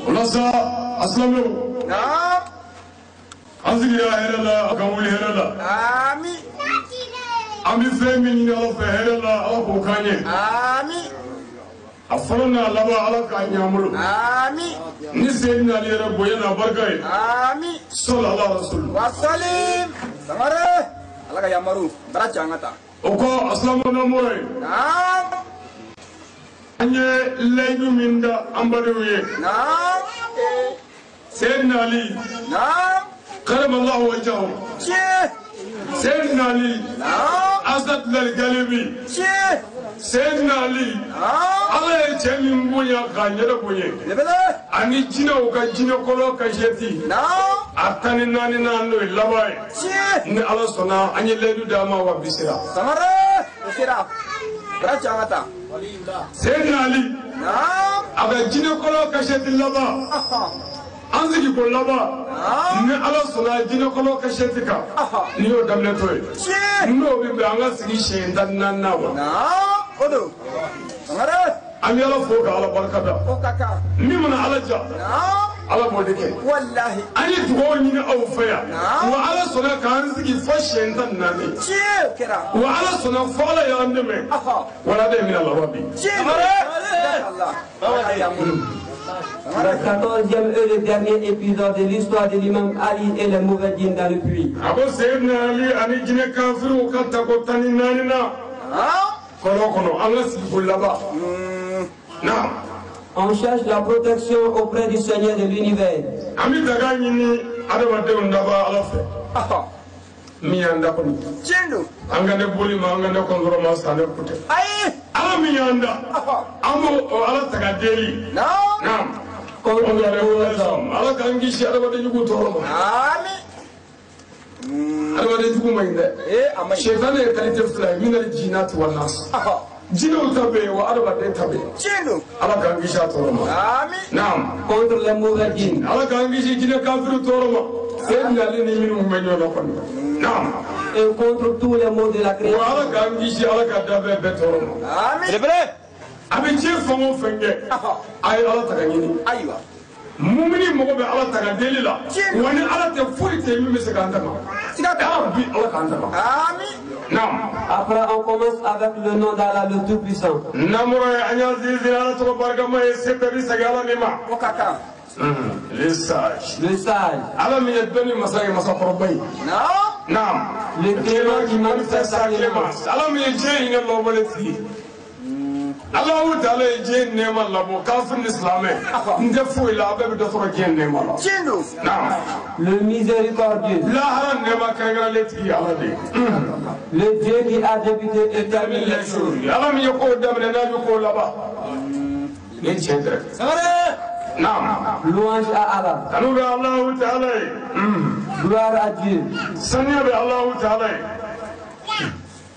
Ulasa aslamu. Naam. Anzigira herala akamuli herala. Ami. Ami femi ni ala fe herala ala bukanye. Ami. Afalna laba ala kanyamulu. Ami. Ni sayyidina ali rabboya na barkai. Ami. Sallallahu alaihi wasallam. Wasalim. Samare. Ala ka yamaru. Baracha ngata. Oko aslamu na moy. Naam. Anye leju minda ambaruye. Naam. Sayyidina ali. Naam. Karam Allah wajahu. Sayyidina ali. Naam. Asad al-Galibi. Sayyidina ali. Naam. Allah ya chemi mbunya kanyera bunye. Lebele. Ani jina uka jina kolo kasheti. Naam. Atani nani nando labai. Ni Allah sona anye ledu dama wa bisira. Samare. Bisira. Baracha ngata. Sayyidina ali. Naam. Aga jina kolo kasheti laba. Anzigi ko laba. Ni Allah sona jina kolo kasheti ka. Ni yo damle toy. No bi be anga sigi shendan nanna wa. Naam. Odo. Samare. Ami Allah fo ka Allah barakada. O kaka. Ni mana Allah ja. Naam. Allah modike. Wallahi. Ani dugo ni au faya. Wa Allah sona ka anzigi fo shendan nanni. Kera. Wa Allah sona fala ya ndeme. Wala de min Allah rabbi. Le 14e et le dernier épisode de l'histoire de l'imam Ali et les mauvais djinns dans le puits. Abo Sayyidina Ali ani jine kafiru kata ko tani nanina. Kono Allah sibulaba. Naam. On cherche la protection auprès du Seigneur de l'univers. Ami daga ni adama de ndaba Allah fe. Mi anda ko ni. Jendo. Anga de boli ma anga de kondoro ma stande kute. Ai. Ala mi anda. Amo Allah taga deli. Naam. Ala kan gishi adama de jugu toro. Ami. Adama de jugu mayinde. Amai. Shaytan e kalite fly min al jinat wal nas. Jino tabe wa adama de tabe. Jendo. Ala kan gishi toro ma. Ami. Naam. Contre les mauvais djinns. Ala kan gishi jine kafiru toro ma. Sayyidina Ali ni minu menyo no kon. Naam. Et contre tous les maux de la création. Wa ala kan gishi ala ka dabe be toro ma. Ami. Abi je fango fenge. Ay ala taga ni. Aywa. Mumini mogo be ala taga deli la. Wani ala te furi te mi se kan dama. Siga Ya bi ala kan dama. Ami. Naam. Après, on commence avec le nom d'Allah le Tout-Puissant. Namoro anya zizi ala to barga ma se tabi sagala ni ma. O kaka. Le sage. Le sage. Ala mi yedoni masagi masakorbai. Naam. Le clément qui manifeste sa clémence. Ala mi je ina lo boleti. Allah Ta'ala je nema labo kafir islamé. Ndefu ila abe do soro je nema la. Jendo. Naam. Le miséricordieux. La haran nema kanga leti ala de. Le Dieu qui a débuté et terminé les choses. Allah mi yoko damne na yoko laba. Ne chendre. Naam. Louange à Allah. Tanu be Allah Ta'ala. Gloire à Dieu. Sanya be Allah Ta'ala.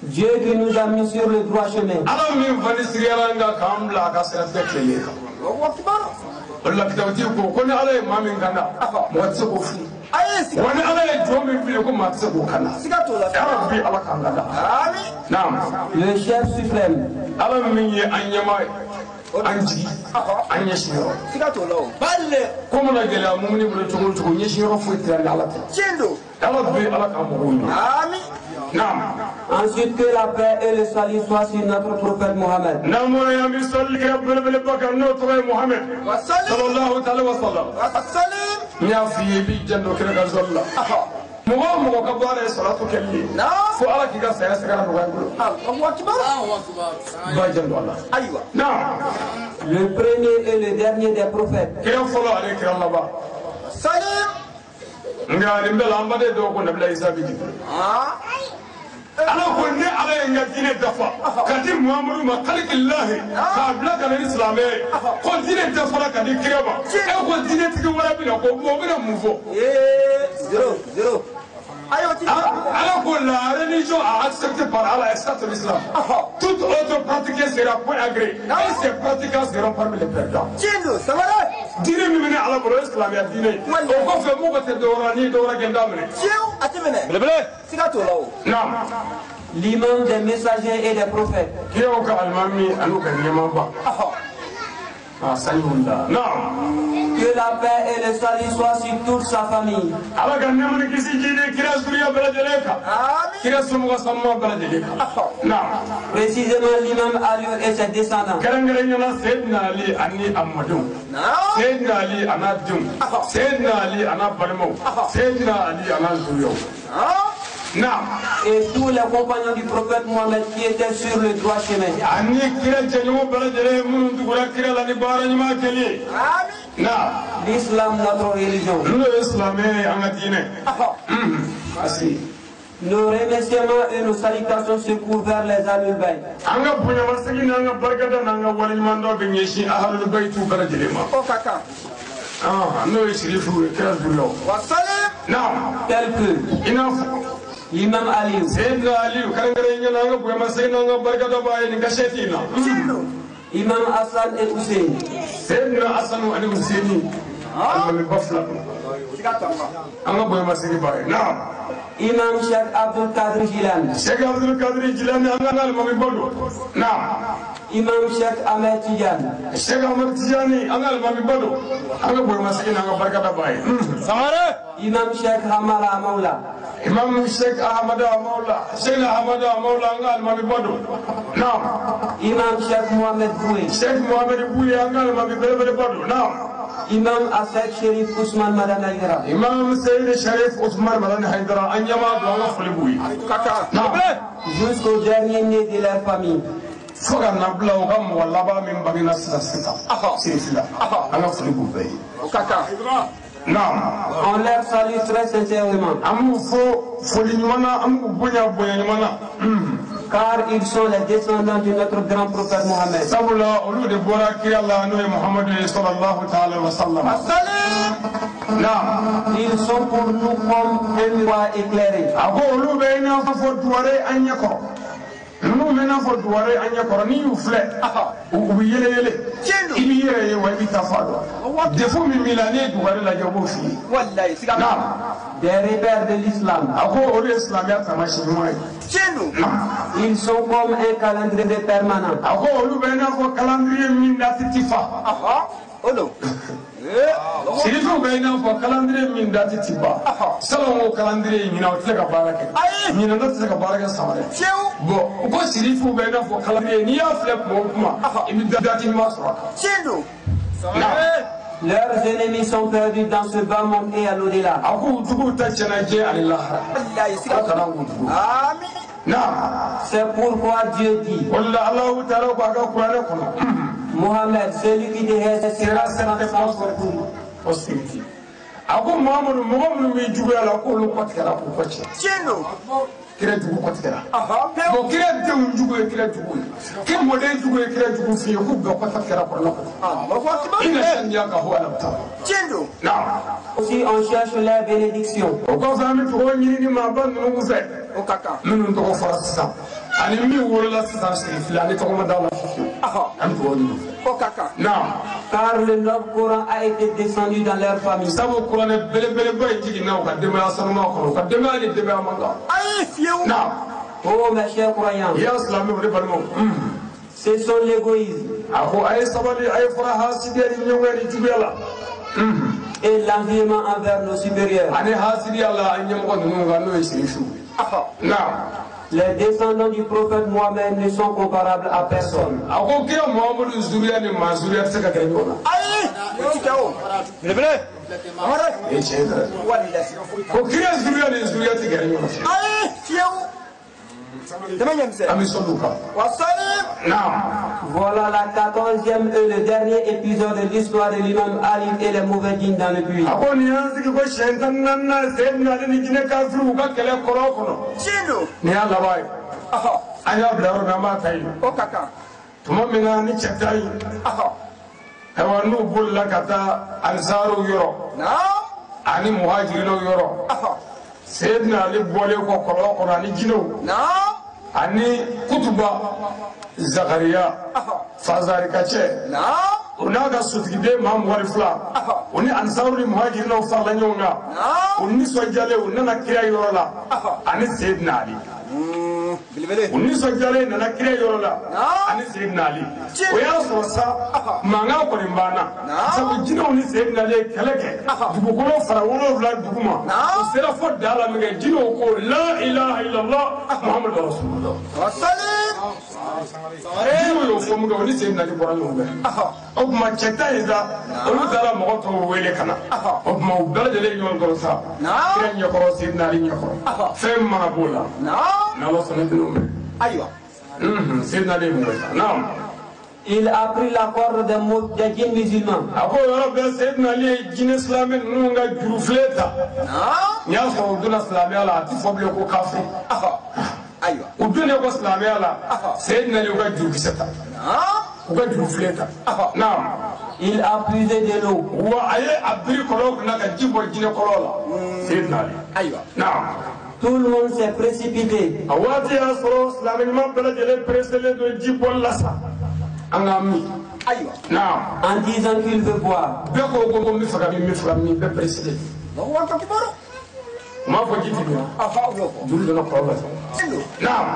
Dieu qui nous a mis sur le droit chemin. Allah mi fani siriyanga kamla ka sirate kele. O kibara. Allah kitawti ko ni Allah ma min kana. Mo tse ko fu. Ai siga. Wani Allah jo mi bi ko ma tse ko kana. Siga to la. Ya Rabbi Allah kan gada. Ami. Naam. Le chef suprême. Allah min ye anyama anji anyeshiro. Siga to la. Balle ko mo na gele mu ni bu to nyeshiro fu tirani Allah. Jendo. Allah bi Allah kan mo ni. Ami. Naam. Ensuite, que la paix et le salut soient sur notre prophète Mohammed. Namoro ya mi salli rabbul bil bakar notre Muhammad sallallahu ta'ala wa sallam. Wasalim. Ya fi bi janno kira gazalla. Mugo ka bare salatu kelli. Fo ala ki ga saya sagara no gangulo. Allahu akbar. Ba janno Allah. Aywa. Naam. Le premier et le dernier des prophètes. Kira folo ale kira Allah ba. Salim. Nga nimbe lamba de do ko nabila Isa bi jibril. Ala ko ne ala nga dine dafa. Kadi Muhammadu ma khaliqillahi. Ka bla ka islamé. Ko dine dafa ka di kira ba. E ko dine tigi wala bi na ko mo bi na mufo. Zero. Ayo ti. Alors que la religion a accepté par Allah et l'islam. Toute autre pratique sera point agréée. Et ces pratiques seront parmi les perdants. Jendo, ça va là? Dire nous mener à la bonne islam et à dîner. On va faire beaucoup de dorani, doragendamene. Dieu, à te mener. C'est gâteau là-haut. Non. L'imam des messagers et des prophètes. Qui est au cas almami, à nous, نعم. Que la paix et le salut soient sur toute sa famille. Précisément l'imam Ali et ses descendants. Et tous les compagnons du prophète Mohammed qui étaient sur le droit chemin. L'islam, notre religion. Nos remerciements et nos salutations se courent vers les Ahlul Bayt. Tel que l'imam Ali, Imam Hassan et Hussein, Imam Sheikh Abdul Qadir Jilani, Imam Sheikh Ahmed Tidiane, Imam Sheikh Hamala Maula, Imam Sheikh Ahmad Maula, Sheikh Ahmad Maula Angal Mami Bodo. Now, Imam Sheikh Mohammed Bouye, Sheikh Mohammed Bouye Angal Mami Bodo. Now, Imam Asad Sharif Ousmane Madana Haydara, Imam Sayyid Sharif Ousmane Madana Haydara, Anyama Douala Foliboui. Jusqu'au dernier né de leur famille. Foga Nabla Ogam Walaba Mimbagina Sita. Sirifila. Anna Foliboui. Non. On leur salue très sincèrement. Car ils sont les descendants de notre grand prophète Mohammed. Ils sont pour nous comme un miroir éclairé. Nous maintenant faut douare anya korani yu flé ou yele yele ibi yele wa ita fado defo mi milane douare la jabo fi wallahi siga des repères de l'islam. Ako ori islam ya tamashi moy cenu ils sont comme un calendrier permanent. Ako olu bena ko calendrier min dati tifa odo Sirifu bena ko calendrier min dati tiba salon calendrier mina o tlega barake mina ndo tlega barake samare bon ko sirifu bena ko calendrier ni ya flep mo kuma imi dati masra cenu leurs ennemis sont perdus dans ce bas monde et à l'au-delà. C'est pourquoi Dieu dit Mohammed, celui qui déheste sera sans défense pour vous. Kira dugu kwatikara bon kira denw jugu ye kira jugu ye kira mɔden jugu ye kira jugu fiye k'u bɛɛ kwatikara kɔrɔla kɔnɔ ina saniya ka hɔ ala ta aussi on cherche la bénédiction o kɔfɛ an bɛ tɔgɔ ɲini ni maaba ninnu fɛ minnu tɔgɔ fɔra sisan ani min wolola sisan sigi fila ani tɔgɔ ma da la fiyewu an bɛ tɔgɔ ɲini car le noble Coran a été descendu dans leur famille. Sabu kuranɛ belebeleba ye jigin na u ka denbaya sanuma kɔnɔ u ka denbaya ni denbaya man kan Oh mes chers croyants, ce sont l'égoïsme et l'environnement envers nos supérieurs. Les descendants du prophète Mohammed ne sont comparables à personne. Voilà la 14e et le dernier épisode de l'histoire de l'imam Ali et les mauvais djinns dans le puits. Ani kutuba Zakaria Fazari Kache unaga sutigide mam warifla uni ansaruri muhajirin o farla nyonga uni sojale unana kira yorola ani Sayyidina Ali u nisɔndiyalen nana kira yɔrɔ la ani Seydina Ali o y'a sɔrɔ sa mankan kɔni banna sabu jinɛw ni Seydina Ali ye kɛlɛ kɛ dugukolo fara 7 dugu ma u sera fɔ da la min kɛ jinɛw ko la ilaha illallah Muhammadu rasulullah jinɛw y'o fɔ min kɛ o ni Seydina Ali bɔra ɲɔgɔn fɛ o tuma cɛ ta in sa olu taara mɔgɔ tɔw wele ka na o tuma u bɛɛ lajɛlen ɲɔgɔn kɔrɔ sa kira ɲɛkɔrɔ Seydina Ali ɲɛkɔrɔ fɛn mana b'o la n'Ala sɔnna dinaw mɛn Seydina Ali mun bɛ naam. Il a pris la corde des djinns musulmans. Ako yɔrɔ bɛɛ Seydina Ali ye jinɛ silamɛ ninnu ka jurufile ta n y'a sɔrɔ u donna silamɛya la a ti fɔ bilen ko kafiri u donnen ko silamɛya la Seydina Ali y'u ka jurukisɛ ta u ka jurufile ta naam. Il a puisé de l'eau. wa a ye a biri kɔlɔn kunna ka ji bɔ jinɛ kɔlɔn la Seydina Ali naam. Tout le monde s'est précipité. a waati y'a sɔrɔ silamɛ ɲuman bɛɛ lajɛlen pereselen don ji bɔli la sa an ka min naam. En disant qu'il veut boire. bɛɛ ko n bɛ fɛ ka min fɛ ka min bɛɛ pereselen u m'a fɔ ji ti min juru donna kɔlɔn la sa naam.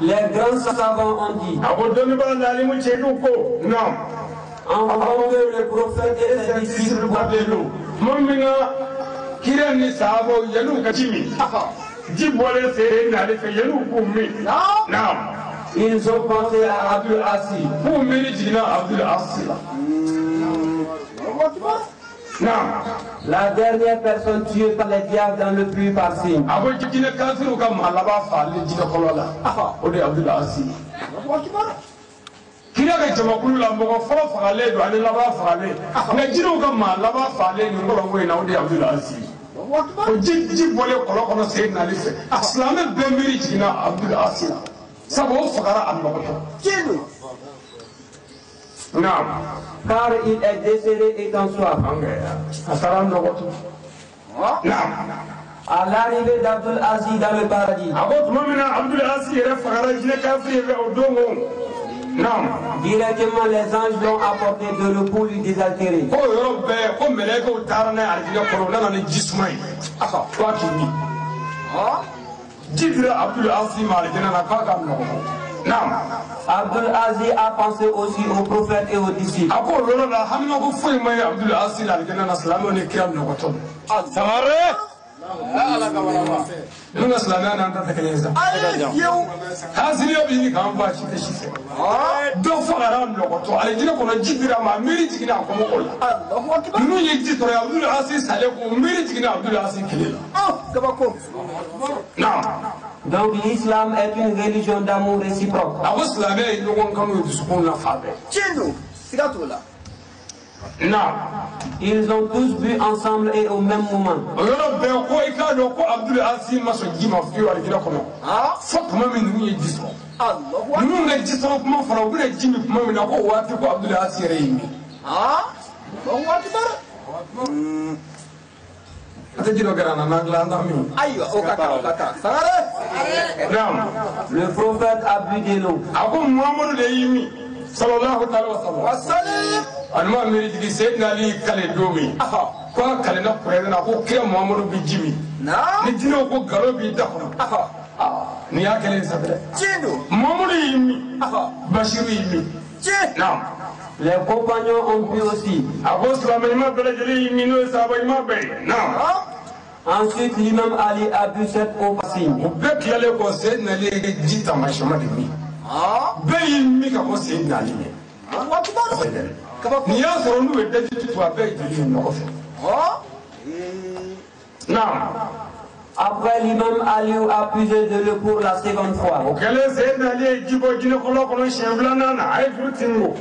Les grands savants ont dit. a ko dɔnnibaa laalimu cɛjuw ko naam. En voyant que le prophète et ses disciples boivaient l'eau. Tuma min na kira ni sahabaw yan'u ka ji min ji bɔlen Seydina Ali fɛ yan'u k'u min naam. Ils ont pensé à Abdul Aziz. k'u miiri jiginna Abdul Aziz la naam. La dernière personne tuée par les diables dans le puits par signe. a ko jinɛ kafiriw ka maa laban fagali jinɛ kɔlɔn la o de ye Abdul Aziz. kira ka jamakulu la mɔgɔ fɔlɔ fagalen don ani laban fagalen nka jinɛw ka maa laban fagalen nin kɔlɔn in na o de ye Abdul Aziz. o ji bɔlen kɔlɔn kɔnɔ Seydina Ali fɛ silamɛ bɛɛ miiri jiginna Abdul Aziz la sabu o fagara a nɔgɔtɔ naam. Car il est décédé étant soif. a taara nɔgɔtɔ naam. À l'arrivée d'Abdul Aziz dans le paradis. a ko tuma min na Abdul Aziz yɛrɛ fagara jinɛ kafiri fɛ o don o naam. Directement les anges l'ont apporté de l'eau pour lui désaltérer. ko yɔrɔ bɛɛ ko mɛlɛkɛw taara n'a ye alijinɛ kɔnɔ u nana ni ji suma ye fo a k'i min ji dira Abdul Aziz ma alijinɛ na k'a ka nɔgɔ naam. Abdul Aziz a pensé aussi aux prophètes et aux disciples. a ko o yɔrɔ la hamina ko foyi ma ye Abdul Aziz la alijinɛ na silamɛw ni kira nɔgɔtɔ n'u ka silamɛya n'an ta tɛ kelen ye sa taasiriya bɛ ɲini k'an bɔ a si tɛ si fɛ dɔ fagara nɔgɔtɔ alijinɛ kɔnɔ ji dira a ma a miiri jiginna a kɔmɔkɔ la ninnu ye ji sɔrɔ Abdul Aziz salen k'u miiri jiginna Abdul Aziz kelen la naam. Donc l'islam est une religion d'amour réciproque. a ko silamɛya ye ɲɔgɔn kanu ye dusukun na fan bɛɛ naam. Ils ont tous bu ensemble et au même moment. o yɔrɔ bɛɛ ko i k'a dɔn ko Abdul Aziz ma sɔn ji ma fiyewu alijinɛ kɔnɔ fo tuma min ninnu ye ji sɔrɔ ninnu ka ji sɔrɔ kuma fana u bɛna ji min tuma min na ko o waati ko Abdul Aziz yɛrɛ y'i min a tɛ ji dɔ kɛra a nana dilan an t'a min naam. Le prophète a bu de l'eau. a ko Muhamadu de y'i min sallallahu alaihi wa sallam ani maa miiri jigi Seydina Ali kale don min ko a kalenna kurɛrɛ la ko kira Muhamadu bɛ ji min ni jinɛw ko nkalon b'i da kɔnɔ nin y'a kɛlen sa dɛ Muhamadu y'i min Basiru y'i min naam. Les compagnons ont bu aussi. a ko silamɛ ɲuman bɛɛ lajɛlen y'i min n'o ye sahaba ɲuman bɛɛ ye naam. Ensuite, l'imam Ali a bu cette eau par signe. u bɛɛ tilalen kɔ Seydina Ali ye ji taamasiyɛn de min bɛɛ y'i min ka bɔ Seydina Ali ɲɛ nin y'a sɔrɔ n'u ye daji tutu a bɛɛ ye jeli ye ɲɔgɔn fɛ naam. Après, l'imam Ali a puisé de l'eau pour la seconde fois. o kɛlen Seydina Ali ye ji bɔ jinɛ kɔlɔn kɔnɔ siɲɛ 2nan na a ye juru tingo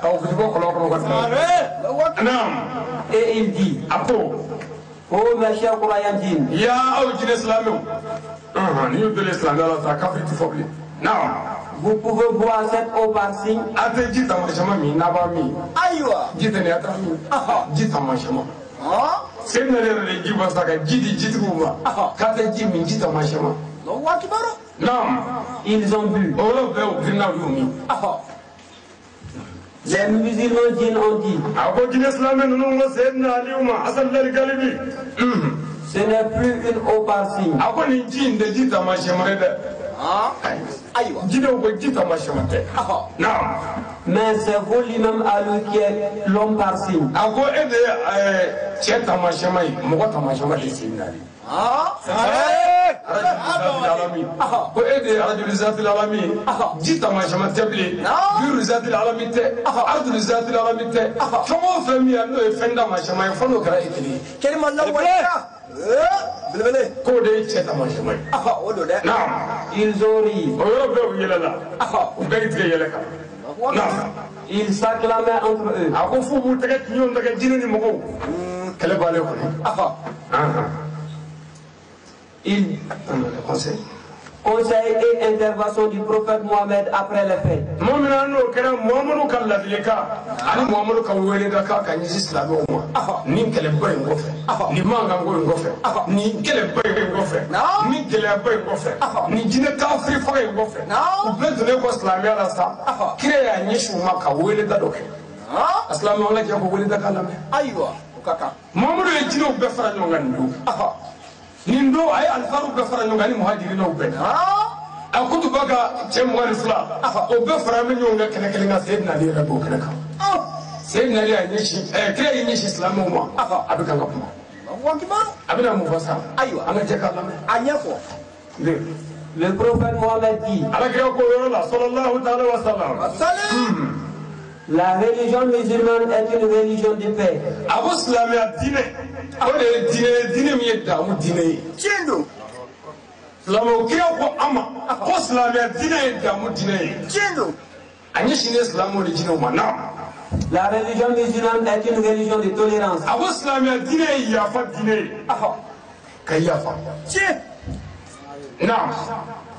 k'aw fili bɔ kɔlɔn kɔnɔ ka taa naam. Et il dit, a ko ô mes chers croyants djinns, yaa aw jinɛ silamɛw ni y'u deli silamɛya la sa kafiri ti fɔ bilen naam. vous pouvez boire cette eau par signe. a tɛ ji taamasiyɛn min n'a b'a min ji tɛ nin a t'a min ji taamasiyɛn Seydina Ali yɛrɛ de ye ji bɔ sa ka ji di jitigiw ma k'a tɛ ji min ji taamasiyɛn naam. Ils ont bu. o yɔrɔ bɛɛ u girinna u y'u min Les musulmans djinns ont dit, a ko jinɛ silamɛ ninnu ko Seydina Ali ma Hasan al-Galibi Ce n'est plus une eau par signe. Ako ni ji inde ji tamashamare de. Aïwa. Ji de ko ji tamashamare. Naam. Mais c'est vous lui-même à lui qui est l'homme par signe. Ako ede che tamashamai mogo tamashamare de sinari. Ko ede arjulizat alalami ji tamashamare tabli yurizat alalami te arjulizat alalami te tomo fami ano e fenda mashamai fono kara ikili Kelima lawaya. Ils ont ri. Ils s'acclamaient entre eux. Ils conseil et intervention du prophète Mohamed après les faits. Nindo ay alfaru be fara nyongani muhajirin o be akutu baga chemwani fula o be fara me nyonga kene kene nga sayyidina ali rabo kene ka sayyidina ali anyishi kire yinyishi islamu mo abika ngapuma abina mufasa aywa anajeka lame anyako le prophète Mohamed dit alakira ko yorola sallallahu ta'ala wa sallam la religion musulmane est une religion de paix. Abu Islamia dine, dine mi yedda mu dine. Chindo. Islamu kiya ko ama, ko Islamia dine yedda mu dine. Chindo. Anyi shine Islamu de dine ma na. La religion musulmane est une religion de tolérance. Abu Islamia dine yafa dine. Kayafa. Chi. Na.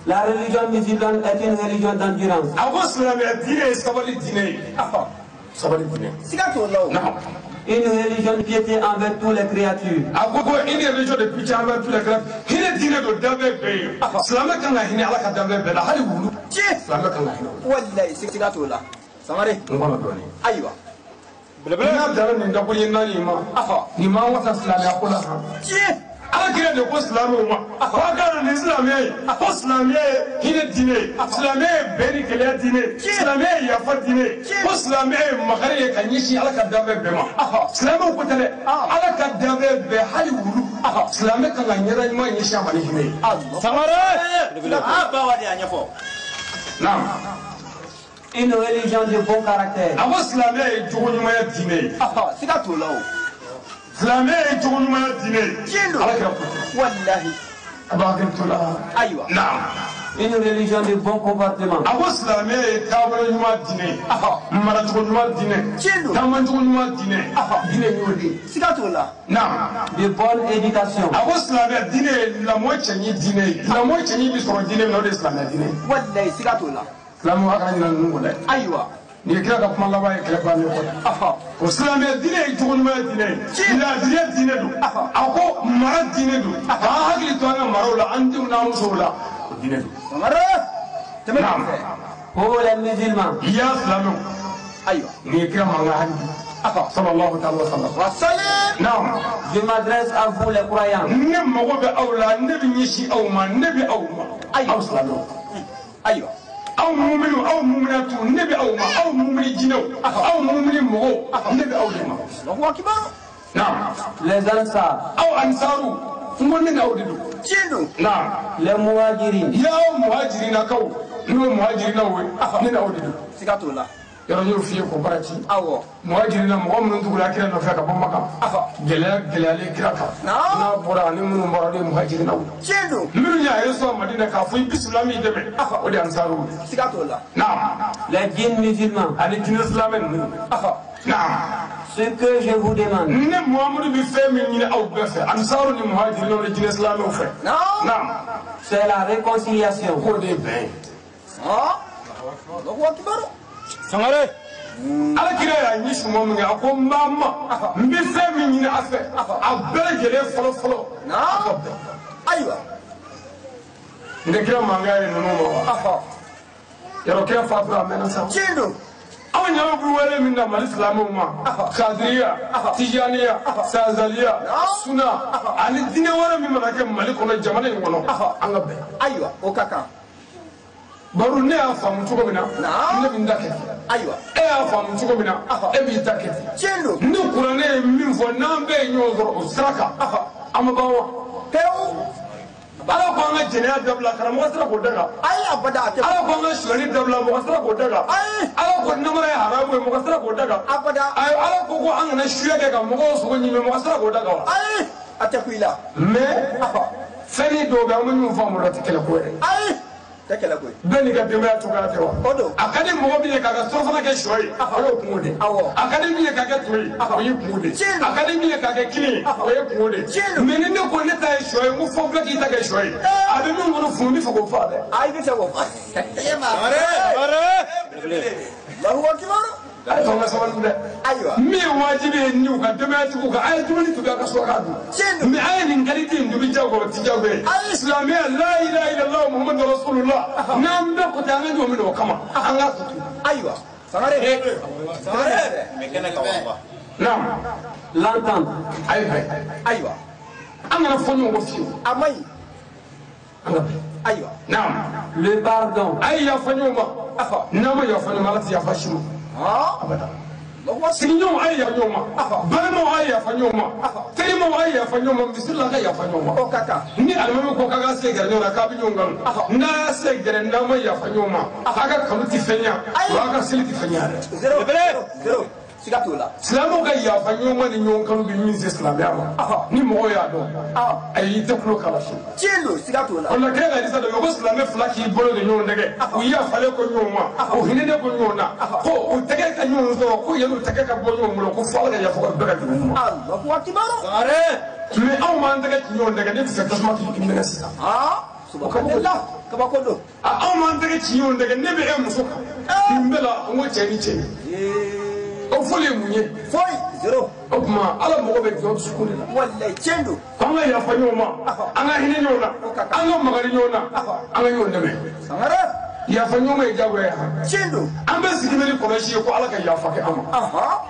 La religion musulmane est une religion d'endurance. Une religion de piété envers toutes les créatures. Une religion de piété envers toutes les créatures. Alakira de ko islamu ma ko ga ni islamiye hine dine islamiye beni kele dine islamiye ya fa dine ko islamiye magare kan yishi alaka dabe be ma islamu ko tale alaka dabe be hali wulu islamiye kan nyara ma yishi amani hine samare ba wadi anyafo naam une religion de bon caractère. Abo islamiye jogo nyuma ya dine sika to lawo Islamé est tout le monde dîner. Wallahi. Aïwa. Une religion de bon comportement. Abo Islamé est tabou nyuma dîner. Maratou nyuma dîner. Tamantou nyuma dîner. Dîner nyodi. Sikatola. De bonne éducation. Abo Islamé dîner la moitié ni dîner. La moitié ni bisoro dîner non Islamé dîner. Wallahi sikatola. Islamu akani na nungula. Aïwa. Ni kira ka kuma laban kele ba ne ko Islamé dine jogo nyuma dine ila dine do ako mara dine do ha hakili to na marola antum na musola dine do mara tamam pour les musulmans ya islamu aywa ni kira manga hadi sallallahu ta'ala wa sallam naam je m'adresse à vous les croyants ne mago be awla nabi nyishi awma nabi awma aywa islamu aywa أو مؤمن أو مؤمنات النبي أو ما أو مؤمن جنو أو مؤمن مغو النبي أو لما الله أكبر نعم les ansar أو أنصارو مؤمن أو دلو جنو نعم les muhajirin يا مهاجرين كو نو مهاجرين أو من أو دلو سكاتو الله يرجو فيه كبرتي أو مهاجرين مؤمن تقول أكيد إنه فيك بمكة جلالي كراكا نا براني من براني مهاجرين أو جنو من يا يسوع مدينة كافي بسلامي دم ودي أنصارو سكاتو الله نعم les djinns musulmans أنا دين إسلامي نعم ce que je vous demande ne Muhammad bi fait min aw befe ansaru ni muhajirin no jine islam o fe non c'est la réconciliation ko de ben Allah akbar sangare ala kira ya ni sumo min ko mama mbi fe min ni afe abere gele folo folo non aywa ne kira mangare no mo yaro kira fatura mena sa chindo aw أو نعم بروالة من نام الإسلام وما خادرية تيجانية سازالية سنة عن الدين ورا من مراكب ملكنا الجمال يقولون أنغبي أيوة وكاكا baro ne y'a faamu cogo min na ne bɛ n da kɛ ayiwa e y'a faamu cogo min na e b'i ta kɛ tiɲɛ don ni kuranɛ ye min fɔ n'an bɛɛ ye ɲɔgɔn sɔrɔ o sira kan an ma ban wa pewu ala ko an ka jɛnɛya dabila karamɔgɔ sera k'o daga ayi abada a tɛ ala ko an ka suɲɛni dabila mɔgɔ sera k'o daga ala ko namara ye haramu ye mɔgɔ sera k'o daga abada ayi ala ko ko an kana suɲɛ kɛ ka mɔgɔw sogo ɲimi mɔgɔ sera k'o daga wa ayi a tɛ ku i la mais fɛn dɔw bɛ an bɛ min fɔ a ma o tɛ kɛlɛ ko yɛrɛ ayi tɛ kɛlɛ ko ye bɛɛ n'i ka denbaya cogoya tɛ wa o don a ka di mɔgɔ min ye k'a ka surafana kɛ sɔ ye o y'o kungo de a ka di min ye k'a kɛ to ye o y'i kungo de a ka di min ye k'a kɛ kini ye o ye kungo de mais ni ne ko ne ta ye sɔ ye n ko fɔ bɛɛ k'i ta kɛ sɔ ye a bɛ min kɔnɔ funu n bɛ fɛ k'o faa dɛ ayi bɛ fɛ k'o faa Allahu akbar a ye fanga sabali dɛ ayiwa min ye wajibi ye ni u ka denbayatigiw kan a ye dumuni tobi a ka so k'a dun mais a ye nin qualité in tobi jago o ti jago ye silamɛya la ilaha illallah muhammadu rasulullah n'an bɛɛ ko ten an ka ɲɔgɔn minɛ o kama an k'a tutu ayiwa sangare naam L'entendre. ayiwa an kana fɔ ɲɔgɔn kɔ fiyewu a ma ɲi an ka bɛn ayiwa naam Le pardon. a ye yafa ɲɔgɔn ma n'a ma yafa ɲɔgɔn ma ala tɛ yafa si ma abada sigiɲɔgɔnw a ye yafa ɲɔgɔn ma balimaw a ye yafa ɲɔgɔn ma terimaw a ye yafa ɲɔgɔn ma misiri la a ka yafa ɲɔgɔn ma o ka kan ni alimami ko k'a ka se gɛrɛ ɲɔgɔn na k'a bɛ ɲɔgɔn kanu n'a y'a se gɛrɛ n'a ma yafa ɲɔgɔn ma a ka kanu tɛ fɛn ɲa wa a ka seli tɛ fɛn ɲa dɛ zero siga t'o la silamɛw ka yafa ɲɔgɔn ma ni ɲɔgɔn kanu bɛ min se silamɛya ma ni mɔgɔw y'a dɔn ayi i tɛ tulo kala si tiɲɛ don siga t'o la o la kɛ ka disa dɔ ko silamɛ fila k'i bolo de ɲɔgɔn dɛgɛ u yafalen ko ɲɔgɔn ma u hinɛnen ko ɲɔgɔn na ko u tɛgɛ ka ɲɔgɔn sɔrɔ ko yan'u tɛgɛ ka bɔ ɲɔgɔn bolo ko fo ala ka yafa ka bɛɛ ka jugu ma Allahu akbar mais anw m'an tɛgɛ ci ɲɔgɔn dɛgɛ ne tɛ fɛ tasuma k'i minɛ sisan subhanallah kabako don anw m'an tɛgɛ ci ɲɔgɔn dɛgɛ ne bɛ e muso kan nin bɛɛ la n ko cɛ ni cɛ o fɔli ye mun ye foyi zero o tuma ala mago bɛ jɔ dusukun de la wallahi tiɲɛ don an ka yafa ɲɔgɔn ma an ka hinɛ ɲɔgɔn na an ka magari ɲɔgɔn na an ka ɲɔgɔn dɛmɛ sangare yafa ɲɔgɔn ma ye jagoya tiɲɛ don an bɛ sigi ni kɔlɔsi ye ko ala ka yafa kɛ an ma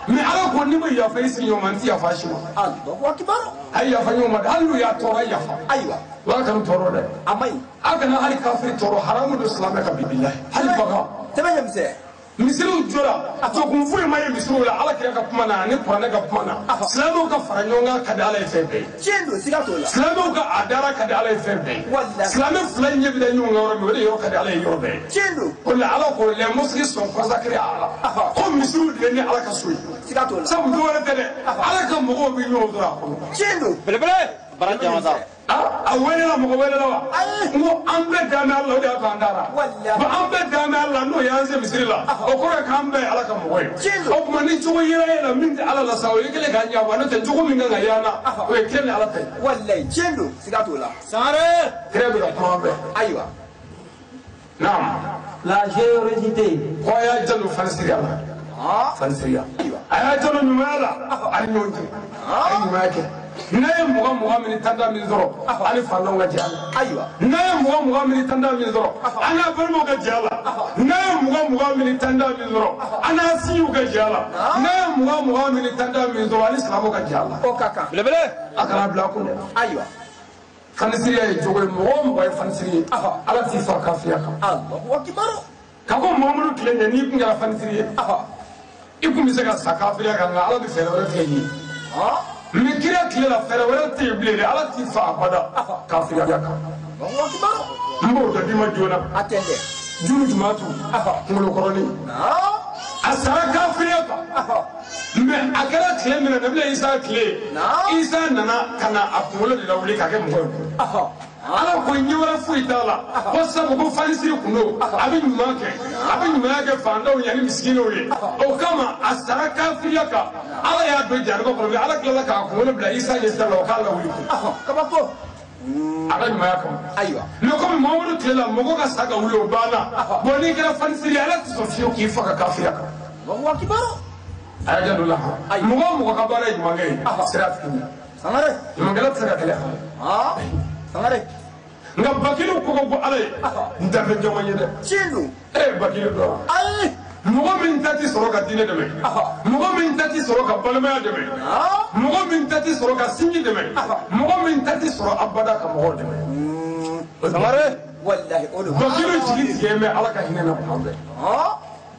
mais ala ko ni ma yafa i sigi ɲɔgɔn ma n tɛ yafa si ma Allahu akbar a ye yafa ɲɔgɔn ma dɛ hali n'u y'a tɔɔrɔ a ye yafa ayiwa wa kana tɔɔrɔ dɛ a ma ɲi a kana hali kafiri tɔɔrɔ haramu don silamɛ ka bibilahi hali baga tɛmɛ ɲɛmisɛn misiriw jɔra to kun foyi ma ye misiriw la ala kira ka kuma na ani kuranɛ ka kuma na silamɛw ka fara ɲɔgɔn kan ka di ala ye fɛn bɛɛ ye tiɲɛ don siga t'o la silamɛw ka a dara ka di ala ye fɛn bɛɛ ye silamɛ fila ɲɛ bɛ da ɲɔgɔn kan yɔrɔ min o de yɔrɔ ka di ala ye yɔrɔ bɛɛ ye tiɲɛ don o la ala ko les mosquées sont consacrées à Allah ko misiriw de ni ala ka so ye siga t'o la sabu dɔ wɛrɛ tɛ dɛ ala ka mɔgɔw bɛ ɲɔgɔn sɔrɔ a kɔnɔ tiɲɛ don bara jamasa a welela mɔgɔ welela wa n ko an bɛɛ dan bɛ ala o de y'a to an dara an bɛɛ dan bɛ ala n'o y'an se misiri la o kɔrɔ ye k'an bɛɛ ye ala ka mɔgɔ ye o tuma ni cogo yera e la min tɛ ala la sa o ye kelen k'a ɲɛfɔ n'o tɛ cogo min kan ka y'an na o ye kelen ni ala ta ye wallahi tiɲɛ don siga t'o la sangare kira bɛ ka kuma an fɛ ayiwa naam La générosité. ko a y'a jalo fanisiriya la fanisiriya a y'a jalo ɲumanya la a ye ɲɔgɔn cɛ a ye ɲumanya kɛ n'a ye mugan min tanda min sɔrɔ ani fantanw ka jɛ a la ayiwa n'a ye mugan min tanda min sɔrɔ an n'a balimaw ka jɛ a la n'a ye mugan min tanda min sɔrɔ an n'a sinjiw ka jɛ a la n'a ye mugan min tanda min sɔrɔ ani silamɛw ka jɛ a la o ka kan belebele a kana bila a kun dɛ ayiwa fanisiriya ye jogo ye mɔgɔ o mɔgɔ ye fanisiri ye ala t'i fa kafiya kan Allahu akbar ka ko mamadu tile ɲɛ n'i kun kɛra fanisiri ye i kun bɛ se ka sa kafiya kan nka ala bɛ fɛɛrɛ wɛrɛ tigɛ i ye mais kira tile la fɛɛrɛ wɛrɛ tɛ yen bilen dɛ ala t'i fa abada kafiya kan Allahu akbar n b'o dɔ d'i ma joona a tɛ dɛ junu jumatu kunkolokɔrɔnin a sara kafiya kan mais a kɛra tile min na nabila isa tile isa nana ka na a kunkolo de lawuli k'a kɛ mɔgɔ ye ala ko ɲɛ wɛrɛ foyi t'a la ko sabu ko fanisiri kun don a bɛ ɲuman kɛ a bɛ ɲumanya kɛ fantanw ye ani misikinɛw ye o kama a sara kafiya kan ala y'a don jariba kɔnɔ mais ala tilala k'a kunkolo bila isa ɲɛ sira la o k'a lawuli kabako a ka ɲumanya kama ayiwa mais komi mamadu tile la mɔgɔ ka sa ka wuli o banna bon n'i kɛra fanisiri ala tɛ sɔn fiyewu k'i faga kafiya kan Allahu akbar a y'a janto la mɔgɔ o mɔgɔ ka baara ye ɲumankɛ ye sira tigi sangare ɲumankɛla tɛ se ka kɛlɛ sangare nka bakiliw ko ko ala ye n tɛ fɛn caman ye dɛ tiɲɛ don bakili dɔn ayi mɔgɔ min ta ti sɔrɔ ka diinɛ dɛmɛ mɔgɔ min ta ti sɔrɔ ka balimaya dɛmɛ mɔgɔ min ta ti sɔrɔ ka sinji dɛmɛ mɔgɔ min ta ti sɔrɔ abada ka mɔgɔw dɛmɛ sangare wallahi o do bakilu jigi tigɛ mɛ ala ka hinɛ na kuma bɛɛ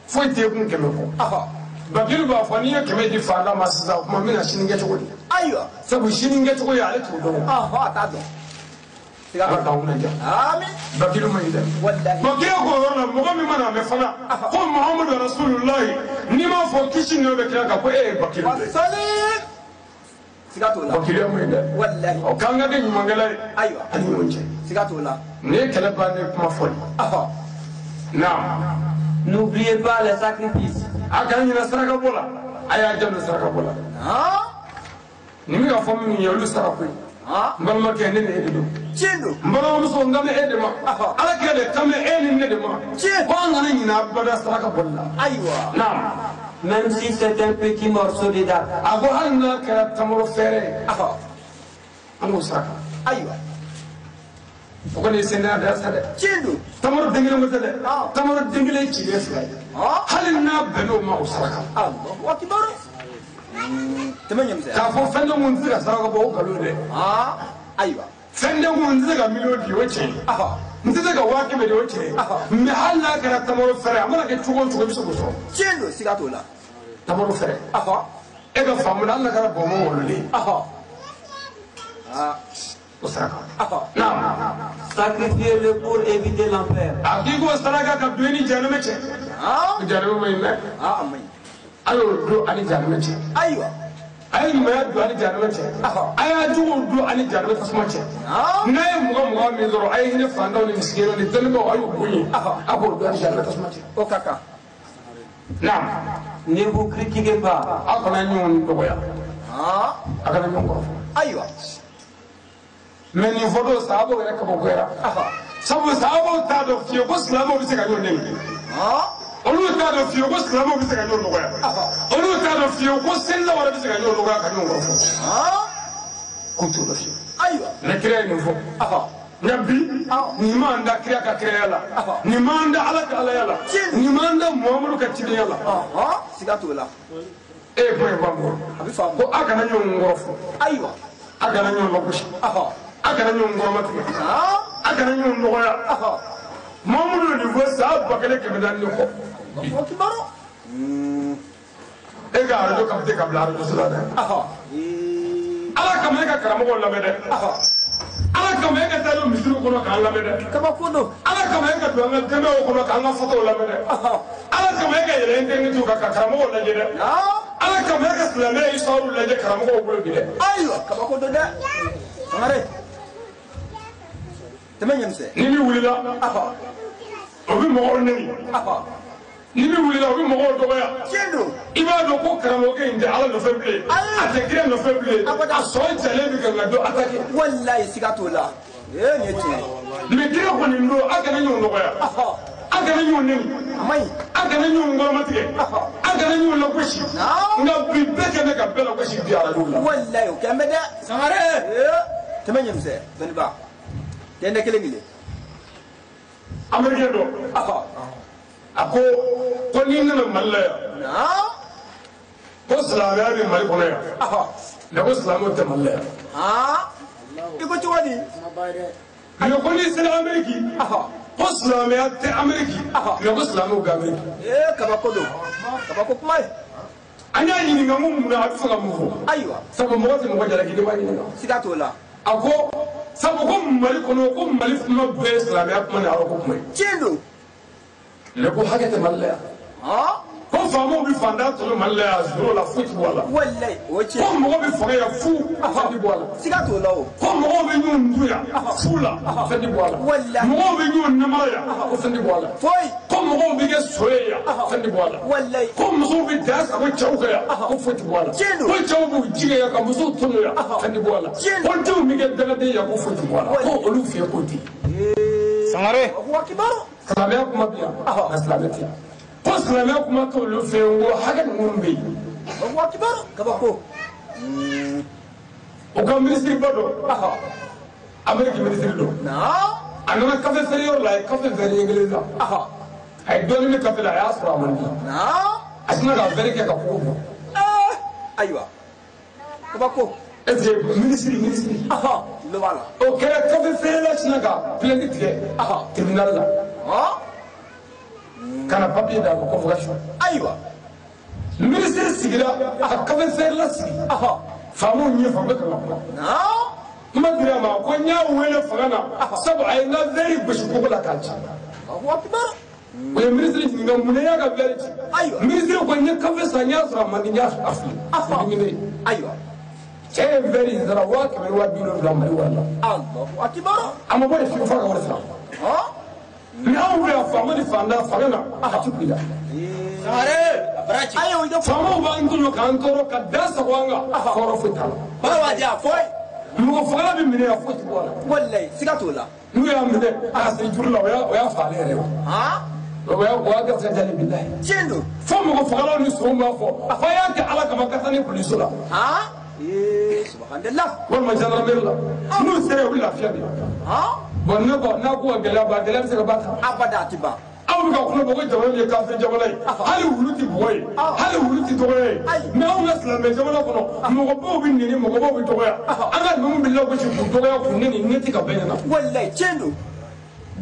foyi tɛ kun kɛmɛ fɔ bakilu b'a fɔ n'i ye kɛmɛ di faanta ma sisan o tuma n bɛna sini kɛ cogo di ayiwa sabu sini kɛ cogo ye ale t'o dɔn a t'a dɔn ala k'aw lajɛ amin bakilu ma ɲi dɛ wallahi bakilu ko yɔrɔ la mɔgɔ min mana mɛn fana ko muhamadu rasulullahi n'i m'a fɔ kisi n'o bɛ kira kan ko e ye bakilu de wasalim siga t'o la bakilu ma ɲi dɛ wallahi ɔ k'an ka kɛ ɲumankɛla ye ayiwa ani ɲɔgɔn cɛ siga t'o la nin ye kɛlɛ bannen kuma fɔli naam N'oubliez pas les sacrifices. a kana ɲinɛ saraka bɔ la a y'a janto saraka bɔ la nin bɛ ka fɔ min ye olu sarako ye n balimakɛ ne ni e de don tiɲɛ don n balimamuso n kan bɛ e de ma ala kɛ de kan bɛ e ni ne de ma ko an kana ɲinɛ abada saraka bɔli la ayiwa naam Même si c'est un petit morceau de date. a ko hali n'a kɛra tamaro fɛrɛ ye an k'o saraka ayiwa o kɔni ye sɛnɛya da sa dɛ tiɲɛ don tamaro den kelen ko tɛ dɛ tamaro den kelen cilen fila ye hali n'a bɛnn'o ma o saraka Allahu akbar tɛmɛ ɲɛmisɛn k'a fɔ fɛn dɔ mun tɛ se ka saraka bɔ o nkalon dɛ ayiwa fɛn dɔ mun tɛ se ka miliyɔn di o cɛ ye n tɛ se ka 100.000 di o cɛ ye mɛ hali n'a kɛra tamaro fɛrɛ a mana kɛ cogo o cogo i bɛ se k'o sɔrɔ tiɲɛ don siga t'o la tamaro fɛrɛ e ka faamu la hali n'a kɛra bɔnbɔn wololen o saraka naam Sacrifiez-le pour éviter l'enfer. a k'i ko saraka ka don i ni jahanama cɛ jahanama ma ɲi dɛ a ma ɲi a y'o don ani jahanama cɛ ayiwa a ye ɲumanya don ani jahanama cɛ a y'a juguw don ani jahanama tasuma cɛ n'a ye mugan min sɔrɔ a ye hinɛ fantanw ni misikiinaw ni dɔnnibaw a y'o bonya a k'o don ani jahanama tasuma cɛ o ka kan naam Ne vous critiquez pas. a kana ɲɔgɔn dɔgɔya a kana ɲɔgɔn kɔrɔfɔ ayiwa mɛ nin fɔ don sahabaw yɛrɛ kabakoyara sabu sahabaw t'a dɔn fiyewu ko silamɛw bɛ se ka ɲɔgɔn nɛni olu t'a dɔn fiyewu ko silamɛw bɛ se ka ɲɔgɔn nɔgɔya olu t'a dɔn fiyewu ko selilaw yɛrɛ bɛ se ka ɲɔgɔn nɔgɔya ka ɲɔgɔn kɔrɔfɔ k'u t'o dɔn fiyewu ayiwa ne kira ye nin fɔ nka bi nin m'an da kira ka kiraya la nin m'an da ala ka alaya la nin m'an da muhamadu ka cidenya la siga t'o la e ye bɔ yen ba mɔgɔ a bɛ faamu ko a kana ɲɔgɔn kɔrɔfɔ ayiwa a kana ɲɔgɔn lagosi a kana ɲɔgɔn kɔrɔmatigɛ a kana ɲɔgɔn nɔgɔya muhamadu ye nin fɔ san 1400 kɔ Allahu akbar e ka arajo ka te ka bila arajo sira dɛ ala kama e ka karamɔgɔw lamɛn dɛ ala kama e ka taa don misiriw kɔnɔ k'an lamɛn dɛ kabako don ala kama e ka don an ka dɛmɛw kɔnɔ k'an ka fotow lamɛn dɛ ala kama e ka yɛlɛ internetiw kan ka karamɔgɔw lajɛ dɛ ala kama e ka silamɛya histoire lajɛ karamɔgɔw bolo bi dɛ ayiwa kabako don dɛ sangare tɛmɛ ɲɛmisɛn ni min wulila o bɛ mɔgɔw nɛni ni min wulila o bɛ mɔgɔw dɔgɔya tiɲɛ don i b'a dɔn ko karamɔgɔkɛ in tɛ ala nɔfɛ bilen a tɛ kira nɔfɛ bilen a sɔn jalen bɛ ka nka don attaquer wallahi siga t'o la nin ye tiɲɛ ye mɛ kira kɔni don a kana ɲɔgɔn nɔgɔya a kana ɲɔgɔn nɛni a ma ɲi a kana ɲɔgɔn kɔrɔmatigɛ a kana ɲɔgɔn lagosi nka bi bɛɛ kɛ bɛ ka bɛɛ lagosi bi arajow la wallahi o kɛn bɛ dɛ sangare tɛmɛ ɲɛmisɛn dɔnniba dɛndɛ kelen kelen amerikɛn dɔ a ko n'i nana mali la yan ko silamɛya bɛ mali kɔnɔ yan mɛ ko silamɛw tɛ mali la yan i ko cogo di mɛ ko n'i sera ameriki ko silamɛya tɛ ameriki mɛ ko silamɛw bɛ ameriki kabako don kabako kuma ye an y'a ɲininka ko mun na a bɛ fɛ ka mun fɔ ayiwa sabu mɔgɔ tɛ mɔgɔ jalaki ne b'a ɲininka siga t'o la a ko sabu ko mali kɔnɔ ko mali kuma bɛɛ ye silamɛya kuma ni arɔ ko kuma ye tiɲɛ don mɛ ko hakɛ tɛ mali la yan ko faamaw bɛ fantan tɔlɔ mali la yan zoro la foyi tɛ bɔ a la wallahi o ye ko tiɲɛ mɔgɔ bɛ fanga yan fu fɛn tɛ bɔ a la siga t'o la o ko mɔgɔw bɛ ɲɔgɔn dun yan fu la fɛn tɛ bɔ a la wallahi mɔgɔw bɛ ɲɔgɔn namara yan ko fɛn tɛ bɔ a la foyi ko mɔgɔw bɛ kɛ so ye yan fɛn tɛ bɔ a la wallahi ko musow bɛ da sago cɛw kan yan ko foyi tɛ bɔ a la Tiɲɛ don. ko cɛw b'u jigin yan ka musow tɔnɔ yan fɛn tɛ bɔ a la Tiɲɛ ko denw bɛ kɛ dagaden yan ko foyi tɛ bɔ a la ko olu fɛ yen k'o tɛ sangare Allahu akbar silamɛya kuma bɛ yan nka silamɛ tɛ yan ko silamɛya kuma t'olu fɛ yen ko hakɛ ninnu bɛ yen Allahu akbar kabako o ka minisiri ba dɔ ameriki minisiri dɔ a nana kafe feere yɔrɔ la a ye kafe feere ɲɛ kelen san ay doni mi kafila ya sura man asina ga bereke ka ko aywa ko bako ese ministry aha lo wala o kera kafe fela sina ga plendi tie aha tribunal la kana papier da convocation aywa ministre sigira a kafe fela sigi aha famu nye fa beka ma dira ma ko nya wele fagana sabu ay na very bush ko la kanci Allahu akbar wala ministre ni ngam mun ya ga very aywa ministre ko nya kafe sanya fra man nya afi aywa c'est very zara wa ka wa bi no da mari wala Allahu akbar amma bari fi faga wala sa na wala famu di fanda fagana ati bila sare abrachi ayo ida famu ba ngulo kan toro ka dasa wanga foro fitala ba wa ja foi mu fagala bi mine ya foti wala wallahi sigatola nu ya mine asri jurla wa faale rewa wa ga sa jali billahi cendo famu ko fagala ni so ma fo fa ya ta ala kama kasani police la subhanallah wal ma gendarmerie la nu sere wala fiabi bon ne ko na ko gala ba gala se ba ta abada tiba aw ka ko ko jawala ye ka fe jawala hali wuluti boy hali wuluti toye me aw na islam jawala ko no ko bo bi ni mo ko bo bi toya anga no bi lawo ci ko toya ko ni ni ti ka benna wallahi cendo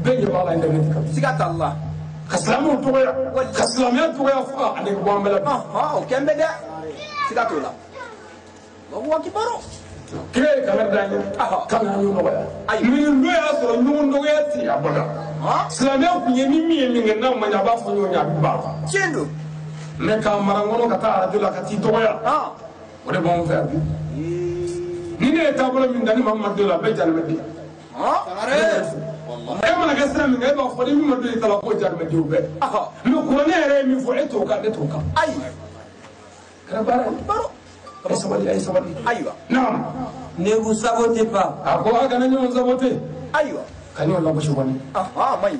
benye bala internet ka sigata allah kaslamu toya kaslamu toya fa ani ko ambala o kembe de sigatola Allahu akbar kire kamar da ni kana ni no ya min do ya so nu ndo ya ti abada islamu ku yemi mi ngena manya ba fo nyonya ba cendo me ka marangono kata radula kati toya ore bon faire ni ne tabula min dani mamadu la be jalmedi are e mana ga sira min ga ba fo ni mamadu la ko jalmedi ube no ko ne re mi fo eto ka de to ka ay karabara baro ay sabali aywa naam Ne vous sabotez pas. ako aga na nyon sabote aywa kanyo la boshi woni may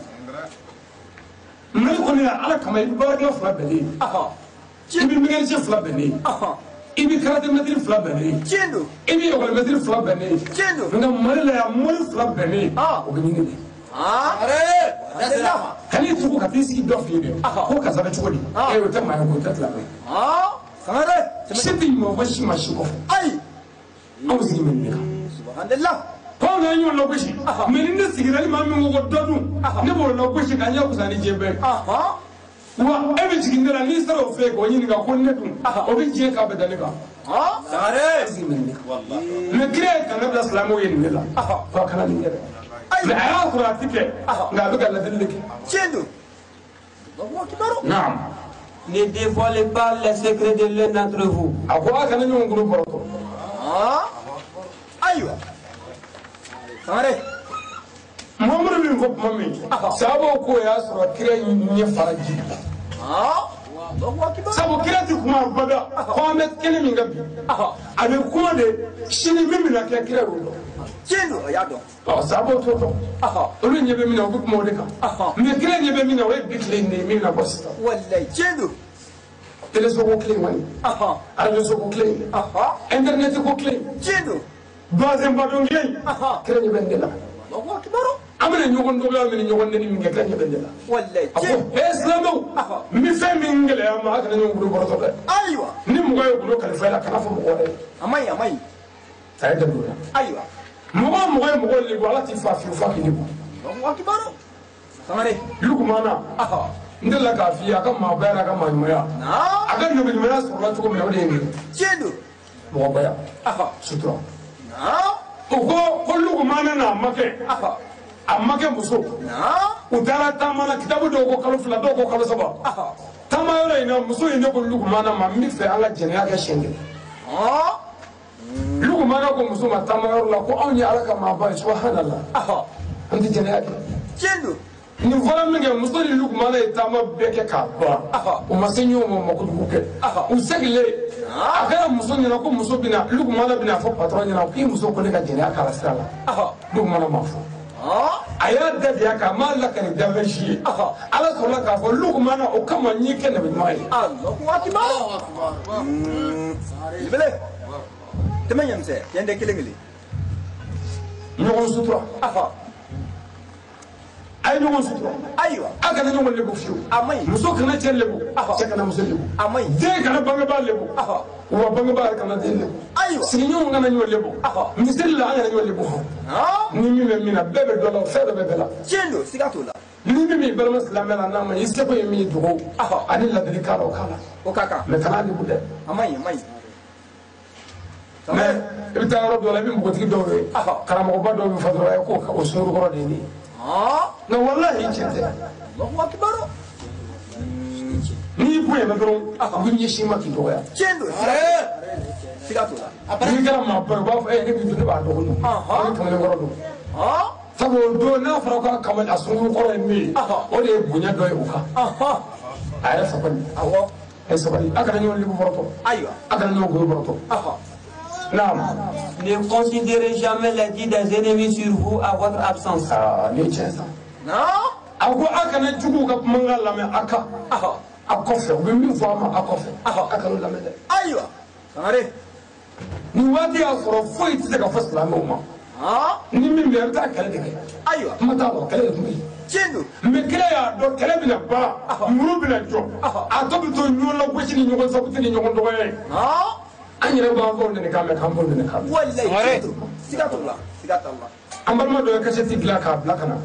mai ko ne ala kamay baraka fla bele ibi mi ngel ci fla bele ibi karate medri fla bele cendo ibi yo medri fla bele cendo nga marla ya mol fla bele o bi ni are dasama kani tuku ka tisi do fi de ko ka zabe chukodi e o tema ko tatla sare siti mo bashi mashiko ay awzi min ni subhanallah ko na nyon lo bashi min ni sigirali ma min ko dodu ne bo lo bashi kanya ko sani jebe wa e bi jigindira ni saro fe ko nyini ga ko ne dum o bi je ka bedane ka sare awzi min ni wallahi ne kire ka na islamu yin ni la fa kana ni ngere la ya kuratike nga bi ga la dilike cendo Allahu akbar naam Ne dévoilez pas les secrets de l'un d'entre vous. akwa kana nyon ngulu boroto aywa sare mamru min ko mami sabo ko ya sura kire ni faraji Allahu akbar sabo kire ti kuma bada ko me kene min gabi abe kuma de shini min na ke kire ro cendo ya do sabo to to olu nyebe min na ko kuma de ka me kire nyebe min na we bikle ni min na bosta wallahi cendo tele so ko kle wani radio so ko kle internet ko kle cendo bazem badon kle kire nyebe ndela Allahu akbar amana nyogon do la min nyogon ni min ga kire nyebe ndela wallahi ako islamu mi fe min ngele ma ka nyogon do boroto de aywa ni mo goyo ko kalifa la kana fo mo wala amay tay da do aywa mo go le wala ti fa fi fa ki ni Allahu akbar sare lukumana ndela ka fi aka ma bayana ka ma nyaya aka no bi mera so la to me o de ngi cendo mo baya sutra ko lukumana na make amake muso udara tamana kitabu do ko kalo fula do ko kalo saba tama yoro ina muso ine ko lukumana ma mi fe ala jenya ka shenge lukumana ko muso ma tama yoro la ko anya ala ka ma ba subhanallah andi jenya ka cendo ni vola minge muso ni lukumana itama beke ka ba o masenyo mo ko duke o segle akara muso ni ko muso bina lukumana bina fo patron ni na ko muso ko ne ka jenya ka sala lukumana ma fo aya da ya ka malla kan da shi ala ko la ka fo lukumana o kama ni ken be mai Allahu akbar ibele temanyam se yende kilingili nyogon sutura ay ñoo sutura aywa aga na ñoo lebu fiu amay muso kana ci lebu ci kana muso lebu amay de kana banga ba lebu wa banga ba kana de lebu aywa si ñoo ngana ñoo lebu misel la ngana ñoo lebu ni mi me mina bebe do la fere bebe la cendo sigatola ni mi bel muslimana na ma yisse ko mi dugo ani la de karo kala o kaka me kana ni bude amay mais ibta yaro do la mi ko tigi do we karamo ba do mi fadro ay ko o suru ko de ni na wallahi cinte Allahu akbar ni buye ma doro bu ñi shi ma ki do ya cendo sigatola ni gara ma ba fa e ne bi do ba do no ko le ngoro do sabo do na fara ko kamal asuru ko mi o de bunya do e uka ay sa ko awo ay sa ko aka ñu libu boroto aywa aka ñu go boroto naam Ne considérez jamais les dits des ennemis sur vous à votre absence. ni cesa non ako aka na jugu ka manga lame aka akofe o be mi fo ama akofe aka no lame de aywa sangare ni wadi ya foro foi ti ka fasla no ma ni min be ta kala de aywa mata do kala de mi cendo me kala ya do kala bi na ba muru bi na jo a to bi to nyola ko ci ni nyogon sabu ti ni nyogon do ye an yɛrɛ b'an fɔ nin kan mɛ k'an bolo nin kan. wallahi sigatola an balima dɔ ye kasɛti dilan k'a bila ka na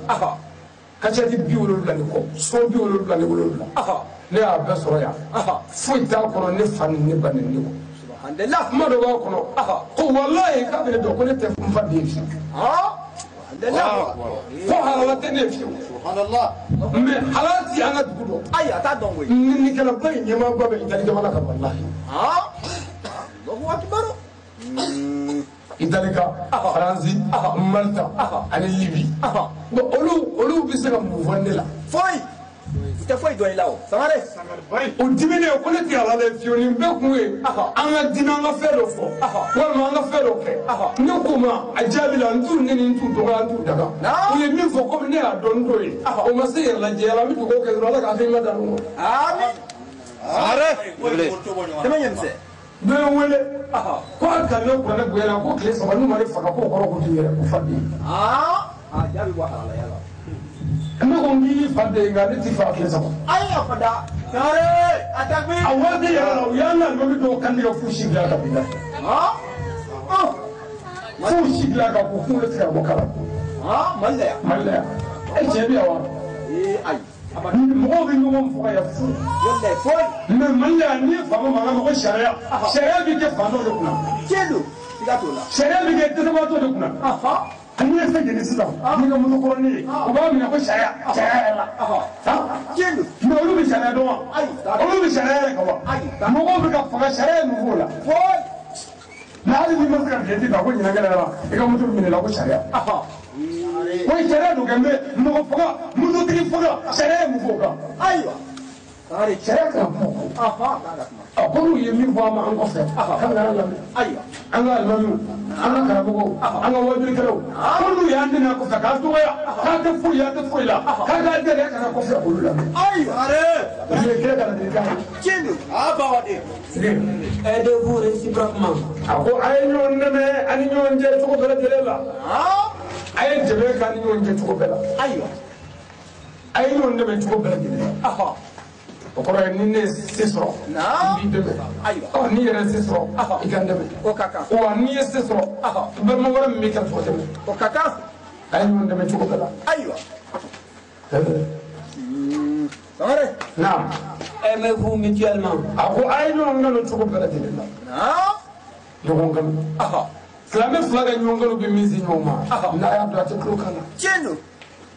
kasɛti 70 ni kɔ so 70 ni 7 ne y'a bɛɛ sɔrɔ yan foyi t'a kɔnɔ ne fa ni ne ba ni ne kɔ alhamdulillah kuma dɔ b'a kɔnɔ ko walayi k'a bɛ ne dɔn ko ne tɛ n fa den fiyewu alhamdulillah ko halala tɛ ne fiyewu mɛ halala ti an ka dugu dɔn ayi a t'a dɔn koyi ɲininikɛlaba in ɲɛmaaba bɛ Itali jamana kan walahi Allahu akbar Itali ka Faransi Malta ani Libi bon olu bɛ se ka mun fɔ ne la foyi u tɛ foyi dɔn i la o sangare o diminen ko ne tɛ ala la fiyewu nin bɛɛ kun ye an ka diinɛ an ka fɛn dɔ fɔ walima an ka fɛn dɔ kɛ ne ko ma a jaabi la n t'u neni n t'u dɔgɔya n t'u daga u ye min fɔ komi ne y'a dɔn n t'o ye o ma se yɛrɛlajɛya la n bɛ dugawu kɛ dɔrɔn ala k'a fɛ n ka dan o amin tɛmɛ ɲɛmisɛn dɔ ye n wele ko a ka ne kuranɛ bonya ko tile 3 n'u ma ne faga k'o kɔrɔ ko t'i yɛrɛ ko fa den jaabi bɔ halala yala ne ko n k'i fa den nka ne t'i fa tile 3 ayi a fada sangare a takbi a waati yɛrɛ la u y'an na limami dɔw kan tigɛ f'u si dilan ka bin na f'u si dilan ka bɔ f'u bɛ se ka bɔ kala mali la yan mali la yan e tiɲɛ bɛ yan wa ayi mɔgɔw bɛ ɲɔgɔn faga yan fu wallahi foyi mɛ mali la yan n'i ye faama mankan mɛ ko sariya bɛ kɛ fan dɔ de kunna cendo sigatola sariya bɛ kɛ dɛsɛbaatɔ de kunna n'i ye fɛn jeni sisan n'i ka motokɔrɔnin ye u b'a minɛ ko sariya yɛrɛ la cendo mɛ olu bɛ sariya dɔn wa olu bɛ sariya yɛrɛ kan wa mɔgɔw bɛ ka faga sariya ye mun f'o la foyi mɛ hali n'i ma se ka jɛn ta ko ɲinan kɛra la i ka moto minɛ la ko sariya ko sariya don kɛ mɛ mɔgɔ faga mototigi faga sariya ye mun f'o kan ayiwa sariya kan fɔ a ko n'u ye min fɔ an ma an kɔfɛ k'an kana lamɛn ayiwa an ka alimamiw an ka karamɔgɔw an ka wajulikɛlaw ko n'u y'an dɛmɛ kɔfɛ k'an dɔgɔya k'an tɛ foyi la k'an k'a dɛmɛ kana kɔfɛ olu lamɛn ayiwa parce que kile kana deli k'a ye cendo bawaden Aidez-vous réciproquement. a ko a ye ɲɔgɔn dɛmɛ ani ɲɔgɔn cɛ cogo bɛɛ lajɛlen la a ye dɛmɛ kɛ ani ɲɔgɔn cɛ cogo bɛɛ la ayiwa a ye ɲɔgɔn dɛmɛ cogo bɛɛ lajɛlen la o kɔrɔ ye ni ne ye se sɔrɔ i b'i dɛmɛ n'i yɛrɛ se sɔrɔ i ka n dɛmɛ o ka kan wa n'i ye se sɔrɔ balima wɛrɛ min b'i kɛrɛfɛ o dɛmɛ o ka kan a ye ɲɔgɔn dɛmɛ cogo bɛɛ la ayiwa sangare naam Aimez-vous mutuellement. a ko a ye ɲɔgɔn kanu cogo bɛɛ lajɛlen la ɲɔgɔn kanu silamɛ fila ka ɲɔgɔn kanu bɛ min se ɲɔgɔn ma n'a y'a dɔn a tɛ tulo kan na cendo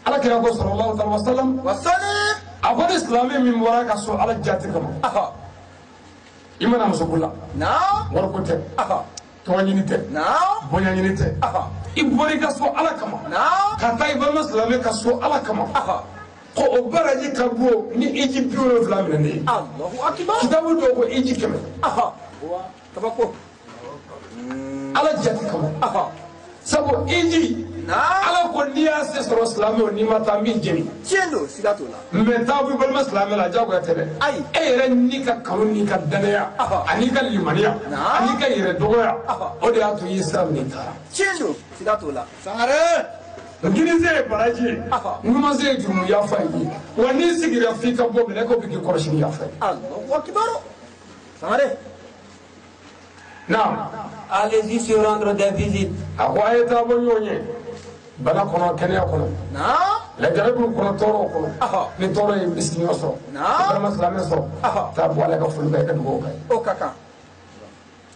ala kira ko sallallahu alaihi wa sallam wasani a ko ni silamɛ min bɔra ka so ala jati kama i mana muso ko la wari ko tɛ tɔgɔ ɲini tɛ bonya ɲini tɛ i bɔra i ka so ala kama ka taa i balima silamɛ ka so ala kama ko o baraji ka bɔ ni iji 70 minɛ ne ye kitabu dɔw ko iji 100 kabako ala jati kama sabu iji ala ko n'i y'a se sɔrɔ silamɛw n'i ma taa min jeni cendo sigatola mɛ taa b'i balima silamɛ la jagoya tɛ dɛ e yɛrɛ n'i ka kanu n'i ka danaya ani ka limaniya ani ka yɛrɛ dɔgɔya o de y'a to i ye sira minɛ i taara cendo sigatola sangare ngirize baraji numaze jumu ya fayi wani sigira fika bo bele ko biki koroshin ya fayi Allahu akbar samare na Allez-y se rendre des visites. akwaye ta bo nyonye bala kono kenya kono na la jarabu kono toro kono ni toro e biski so na masla so ta bo la ka fulbe ka dugo kay o kaka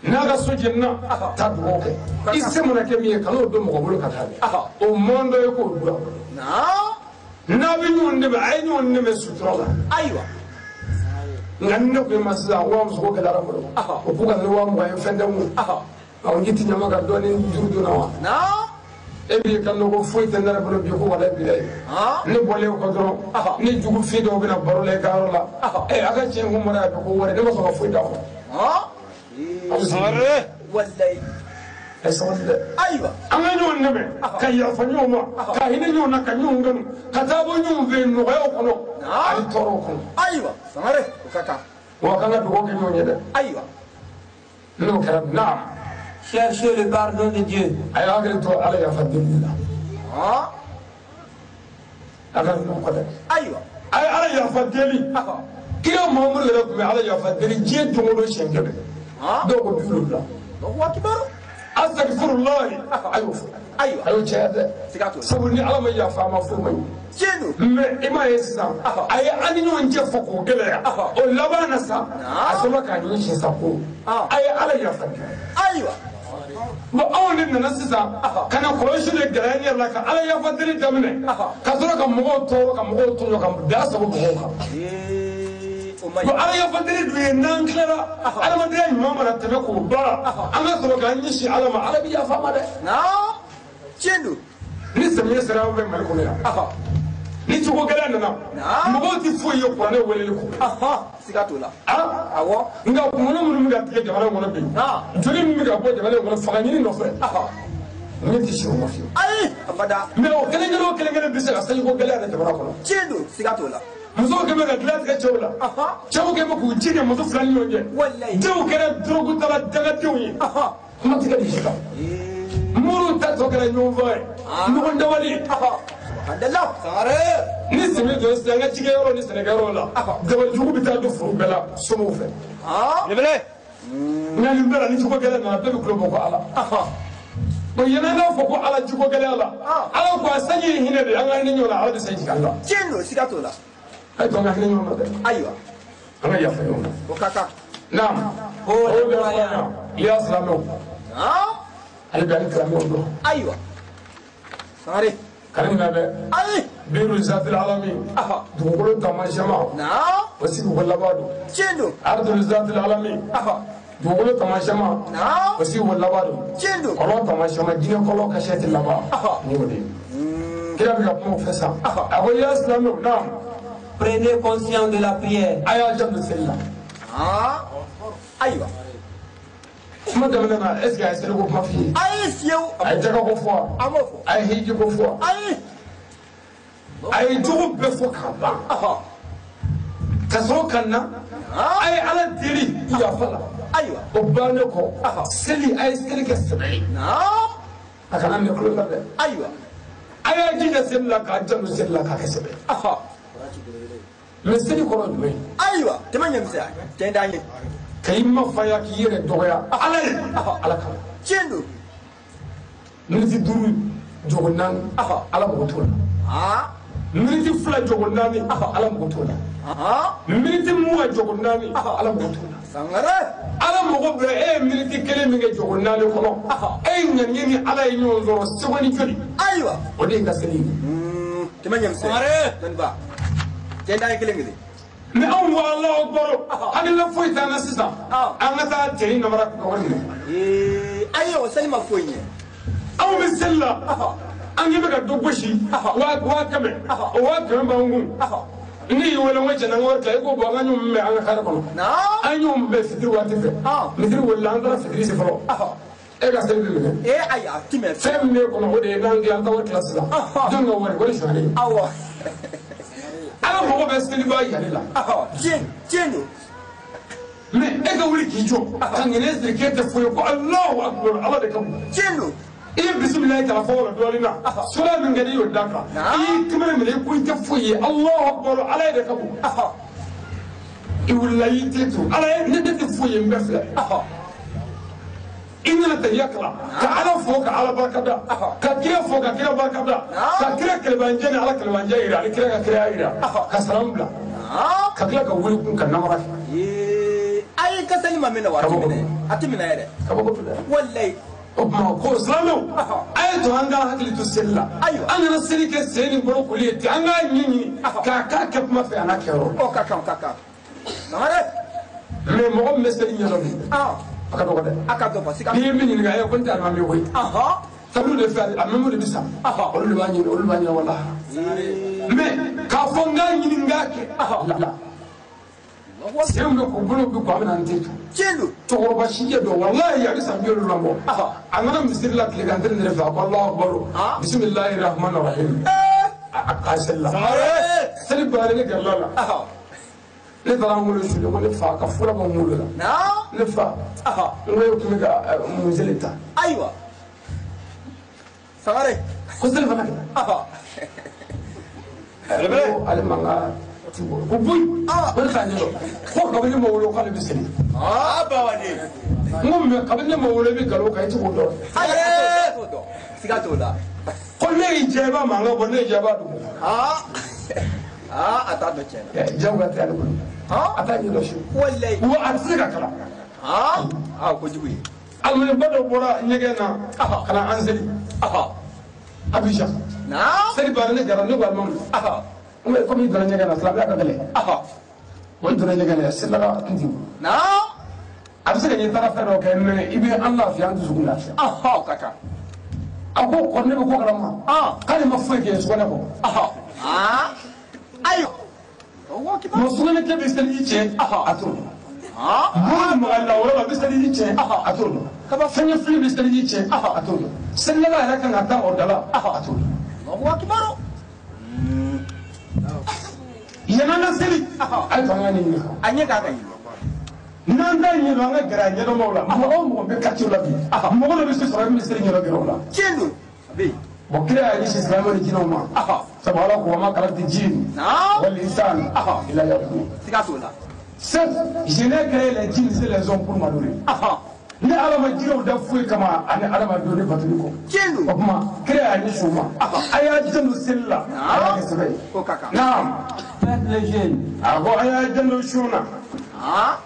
naga sojinna ta dugo kay isemuna ke mi kalo do mo bolo katabe o mondo e ko do na bi nyonde ba ay nyonde me sutrola aywa nganne ko masla wa muso ko kala ramolo o buga ne wa mo ay fende mu on gitti nyama ga do ni jurdu na wa na ebi kan no ko foyte ndara bolo bi ko wala bi lay ni bolé ko dro ni jugu fi do bina baro le garola e aga ci ko mara ko wala de so ko foyta ko samare wallahi esonde aywa anga nyon nebe kay ya fa nyoma ka hine nyona ka nyongam ka tabo nyom be no ko kono ay toro ko aywa samare o kaka wa kanga do ko nyonye de aywa no karam na Cherchez le pardon de Dieu. ay agre to ala ya fa dilila aga no ko de aywa ay ala ya fa deli kira mamur le ko ala ya fa deli je to mo do shengebe do ko bilula Allahu akbar astaghfirullah aywa ayo chede sigato sabuni ala ma ya fa ma fu mai jenu me ima yesa ay ani no nje foko gele ya o labana sa asoma ka ni shi sako ay ala ya fa aywa ba awon din na sisa kana ko shi le garani la ka ala ya fa diri damne ka sura ka mo to ka da sabu ko ka ko ala ya fa diri du nan klara ala ma dai mama na tabe ko ba an ga sura ka ni shi ala ma ala bi ya fa ma de na jenu ni samiye sara be mal ko ya ni ci ko gele na mo ti fu yo ko ne wele ko sigato la awo nga ko mo mo ga tige jamana ko be joli mi ga bo jamana ko fa ni no fe ni ti shi mo fi ay abada me o kele bi se asay ko gele na jamana ko jenu sigato la muso ke me ga glas ga chawla chaw ke mo ku jige muso flan yo je wallahi dew kere drogu tala daga dew yi kuma tige di shi ka muru ta to kere nyo vai no ndawali Alhamdulillah samare ni simi do sanga tige yoro ni Senegal la daba jugu bi ta do fu bela somo fe lebele ngani bela ni jugo gele na be ko ko ala ko yana na fo ko ala jugo gele ala ala ko sanyi hine de anga ni nyona ala de sanyi kanga jenu sigato la ay to ngani nyona de aywa anga ya fa yo o kaka nam o ya salamo ali bi ali salamo do aywa samare kalina be ay biru zatil alamin dugolo tamashama na wasibu wallabadu jenu ardul zatil alamin dugolo tamashama na wasibu wallabadu jenu kolo tamashama dine kolo kashati laba ni wodi kila bi ko fesa ako ya islamu nam Prenez conscience de la prière. aya jabu sella aywa kuma da na esga sai ko mafi ay fieu ay jaga ko fo amofo ay hiji ko fo ay jugu be fo ka ba ka so kanna ay ala diri ya fala aywa o bane ko seli ay seli ke seli na akana me ko la be aywa ay ji da sella ka jabu sella ka sebe me seli ko ro me aywa temanya misa tendanye kay ma faya ki yere doya ala ka jenu miniti duru jogonan ala mo tola miniti fula jogonani ala mo tola miniti muwa jogonani ala mo tola sangare ala mo be miniti kele mi ge jogonani kono nyani ala yi nyon zoro segoni jodi aywa o de ka seli temanya misa sangare danba tendanye kelengeli mais on voit Allah akbar ani la foi ta na sisa an ga ta teri na mara ko wani ayo salima foyne aw bi sella an yi baka dogo shi wa kame ba ngun ni wala wace nan warta ko ba ganyu me an ka ko na anyu be fitri wa tefe fitri wala an da fitri se folo e ga sel bi aya time fem ne ko no de nan ga ta wata sala dunga wari shani awa ala mo be sel ba yare la jenu mais e ga wuri ki jo kan ne se ke te fo ko Allahu akbar ala de kam jenu إيه بسم الله تلفون دولنا سورة من قدي وداكا إيه كمان من يكون تفوي الله أكبر على يدك أبو يقول لا يتلتو على ندت تفوي مبفلة إننا تيكلا كعلى فوق على بركة دا ككيا فوق ككيا بركة دا ككيا كلبانجين على كلبانجين على ككيا ككيا إيرا كسرام بلا ككيا كقول يكون كنامرة أي كسل ما منا واتمنى أتمنى هذا والله ما كورس لانو أي تو عندنا هكلي تسلا أنا نسيني كسيني برو كليتي أنا يني كاكا كيف ما في أنا كيرو أو كاكا نهار mais mɔgɔ min bɛ seli ɲɛdɔn bi a ka dɔgɔ dɛ n'i ye min ɲininka e ko n tɛ alimami koyi tabilu de fɛ a mɛmu de bi sa olu de b'a ɲini wala mais k'a fɔ n k'a ɲini n k'a kɛ la senw bɛ k'u bolo bi ko a bɛ na n tɛ to cɛkɔrɔba si jɛ dɔ walahi a bɛ san bi wolonwula bɔ a nana misiri la tile kan tɛnɛ de fɛ a ko alahu akbaru bisimilahi rahmani rahim a k'a seli la seli baara ne gɛrɛla la ne taara n wolo su de ko ne fa ka fura ma wolo la ne fa n ko e tun bɛ ka museli ta ayiwa Sangare ko seli fana kɛ ale man ka ko boyi ko ne t'a ɲɛdɔn ko kabini ne ma wolo k'ale bɛ seli bawaden n ko mɛ kabini ne ma wolo i bɛ nkalon kan i t'o dɔn siga t'o la ko ne y'i jɛ i b'a mankan bɔ ne y'i jɛ i b'a dogo a t'a dɔn tiɲɛ na jagoya tɛ ale bolo a t'a ɲɛdɔn su wallahi wa a tɛ se ka kalan kojugu ye alimaniba dɔ bɔra ɲɛgɛn na ka na an seli Abidjan seli baara ne gara ne ko alimamu komi i donna ɲɛgɛn na silamɛya ka gɛlɛn wa i donna ɲɛgɛn na selila ka kun t'i bolo a bɛ se ka ɲɛ taga fɛn dɔ kɛ mɛ i bɛ an lafiya an dusukun lafiya ka kan a ko kɔrɔ ne bɛ ko kalama k'ale ma foyi kɛ sugunɛ kɔ ayiwa ma sugunɛ kɛ bɛ seliji tiɲɛ a t'o dɔn mun maga lawura la bɛ seliji tiɲɛ a t'o dɔn fɛn ye fili bɛ seliji tiɲɛ a t'o dɔn selila yɛrɛ kan ka taa o da la a t'o dɔn yan'an ka seli a ye to an ka ɲini kan a ɲɛ k'a ka ɲini n'an t'a ɲɛdɔn an ka gɛrɛ a ɲɛdɔnbaw la mɔgɔ o mɔgɔ bɛ quartier la bi mɔgɔ dɔ bɛ se sɔrɔ min bɛ seli ɲɛdɔn gɛrɛ o la tiɲɛ don a bɛ yen bon kira y'a ɲɛsin silamɛw ni jinɛw ma sabu ala ko wa ma khalaqtu jinna wal insana illa liya'budun siga t'o la certes je n'ai créé les djinns et les hommes pour m'adorer ni ala ma jinɛw da foyi kama ani adamadenw ni batuli kɔ tiɲɛ don o kuma kira y'a ɲɛsin u ma a y'a janto seli la a y'a kɛ sɛbɛn ye o ka kan naam Faites les jeunes. a ko a y'a janto sun na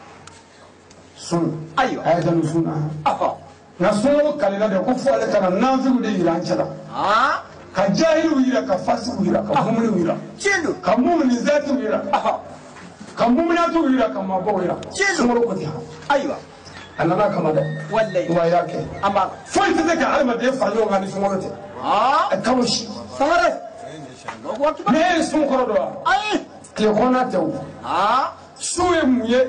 sun ayiwa a y'a janto sun na nka sunkalo kalila de ko fo ale kana nafigiw de yira an cɛla ka jahiliw yira ka fasigiw yira ka muminiw yira tiɲɛ don ka mumini zatiw yira ka muminatiw yira ka mabɔw yira sunkalo ko ten ayiwa a nana kama dɛ wallahi wa a y'a kɛ an b'a la foyi tɛ se ka adamaden fara ɲɔgɔn kan ni sunkalo tɛ a kalo si Sangare ne ye sun kɔrɔ dɔn wa ayi tile kɔnɔna tɛ o su ye mun ye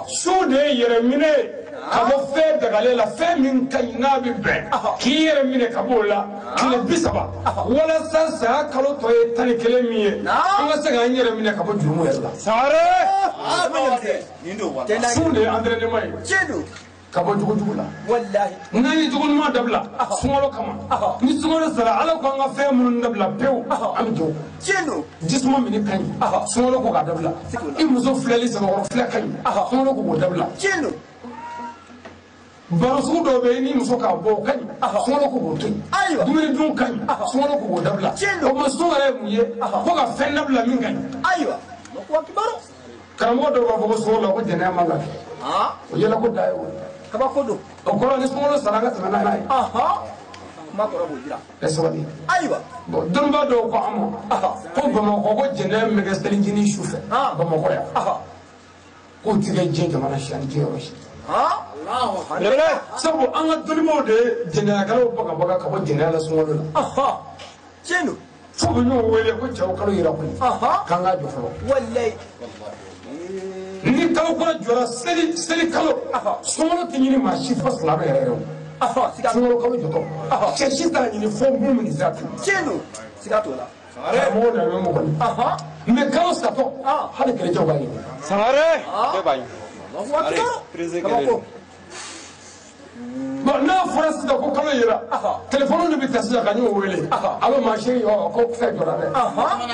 su de ye yɛrɛ minɛ ye ka bɔ fɛn dagale la fɛn min ka ɲi n'a bɛ bɛn k'i yɛrɛ minɛ ka b'o la tile 30 walasa saya kalo tɔ ye 11 min ye an ka se k'an yɛrɛ minɛ ka bɔ jurumu yɛrɛ la su de ye entraînement ye tiɲɛ don ka bɔ jugujugu la wallahi n'an ye jugu ɲuman dabila sunkalo kama ni sunkalo sera ala ko an ka fɛn minnu dabila pewu an bɛ jɔ tiɲɛ don jisuma min ka ɲi sunkalo ko k'a dabila i muso filɛli sabakɔrɔ filɛ ka ɲi sunkalo ko k'o dabila tiɲɛ don baro sugu dɔw bɛ yen ni muso k'a bɔ o ka ɲi sunkalo ko k'o to yen dumuni dun ka ɲi sunkalo ko k'o dabila o tuma sun yɛrɛ ye mun ye ko ka fɛn dabila min ka ɲi ayiwa karamɔgɔ dɔw b'a fɔ ko sunkalo ko jɛnɛya man ka kɛ o yɛlɛ ko da ye o kabako don o kɔrɔ ni sunkalo sara an ka tɛmɛ n'a ye kuma kɔrɔ b'o jira ɛ sabali ayiwa bon dɔnniba dɔw ko an ma ko bamakɔ ko jɛnɛya min bɛ kɛ selijini su fɛ bamakɔ yan k'o tɛ kɛ diɲɛ jamana si ani diɲɛ yɔrɔ si sabu an ka dɔnnibaw de ye jɛnɛyakɛlaw bagabaga ka bɔ jɛnɛya la sunkalo la tiɲɛ don fo bɛ ɲɔgɔn wele ko cɛw kalo yira koyi k'an k'a jɔ fɔlɔ wallahi ni kalo kɔnɔ jɔra seli kalo sunkalo tɛ ɲini maa si fo silamɛ yɛrɛ yɛrɛ o sunkalo kalo jɔtɔ cɛ si t'a ɲini fo mun min zati tiɲɛ don siga t'o la karamɔgɔ na bɛ mɔgɔ ni mɛ kalo satɔ hali kɛlɛcɛw b'a ɲini Sangare bɛɛ b'a ɲi kabako n'a fɔra sisan ko kalo yera téléphone de bɛ ta sisan ka ɲɔgɔn wele allo ma chérie ko fɛn jɔra dɛ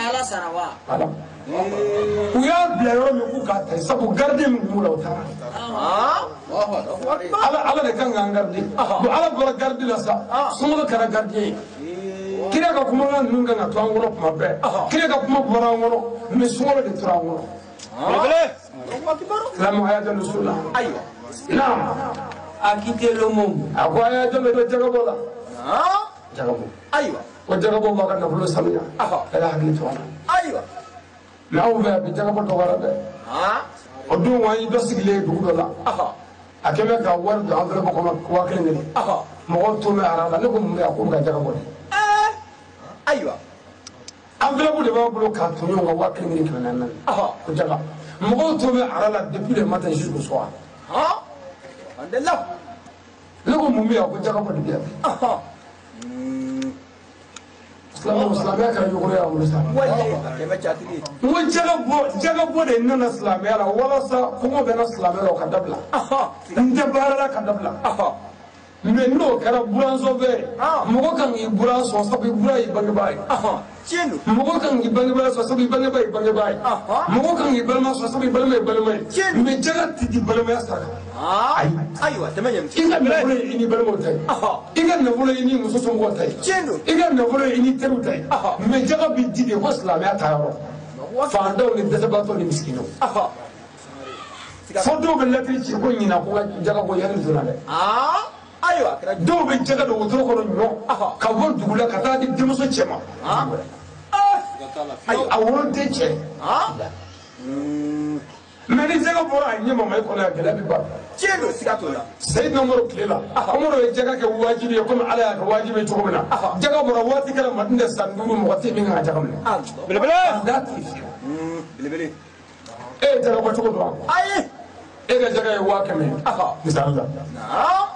ala sara wa ala u y'a bila yɔrɔ min k'u k'a ta sabu gardien min b'u la o taara ala de kan k'an garder ala bɔra garder la sa sungalo kɛra gardien ye kira ka kumakan ninnu kan ka to an kɔnɔ tuma bɛɛ kira ka kuma bɔra an kɔnɔ mais sungalo de tora an kɔnɔ silamɛ haya jɔn so la ayiwa naam a quitté le monde. a ko haya jɔn de bɛ jagabɔ la jagabɔ ayiwa ko jagabɔ b'a ka nafolo sanuya ala hakili to a la ayiwa mais anw fɛ yan bi jagabɔ dɔgɔyara dɛ o don an ye dɔ sigilen ye dugu dɔ la a kɛn bɛ ka wari don enveloppe kɔnɔ 1000 mɔgɔw to bɛ ara la ne ko mun bɛ yan ko bɛ ka jagabɔ de ayiwa enveloppe de b'a bolo k'a to ɲɔgɔn kan 1000 400 ko jaga mɔgɔw to bɛ ara la depuis le matin jusqu'au soir andela ne ko mun bɛ yan ko jagabɔ de bɛ yan silamɛya kɛra ɲɔgɔn ye a bolo sa n ko jagabɔ de nana silamɛya la walasa kɔngɔ bɛ na silamɛya la o ka dabila n tɛ baara la ka dabila mais n'o kɛra buranzɔ bɛ ye mɔgɔ kan k'i buran sɔn sabu i buran y'i bangebaa ye mɔgɔ kan k'i bangebaa sɔn sabu i bangebaa y'i bangebaa ye mɔgɔ kan k'i balima sɔn sabu i balima y'i balima ye mais jaga tɛ di balimaya sira kan ayiwa tɛmɛ ɲɛ i ka nafolo ye i ni balimaw ta ye i ka nafolo ye i ni muso somɔgɔw ta ye i ka nafolo ye i ni teriw ta ye mais jaga bi di de ko silamɛya ta yɔrɔ fantanw ni dɛsɛbaatɔw ni miskinɛw fo dɔw bɛ lɛtiri ci ko ɲina ko ka jaga ko yanni donna dɛ ayiwa dɔw bɛ jaga don wotoro kɔnɔ ɲɔ ka bɔ dugu la ka taa di denmuso cɛ ma a wolo tɛ cɛ mais ni jaga bɔra a ɲɛ mama i kɔnɔ yan gɛlɛya bɛ ban tiɲɛ don siga t'o la Seydina Umaru tile la Umaru ye jaga kɛ wajibi ye komi ala y'a kɛ wajibi ye cogo min na jaga bɔra waati kɛra Madina san 5 mɔgɔ tɛ min kan ka jaga minɛ belebele da t'i fiyewu belebele e ye jaga bɔ cogo dɔn ayi e ka jaga ye 500 misali la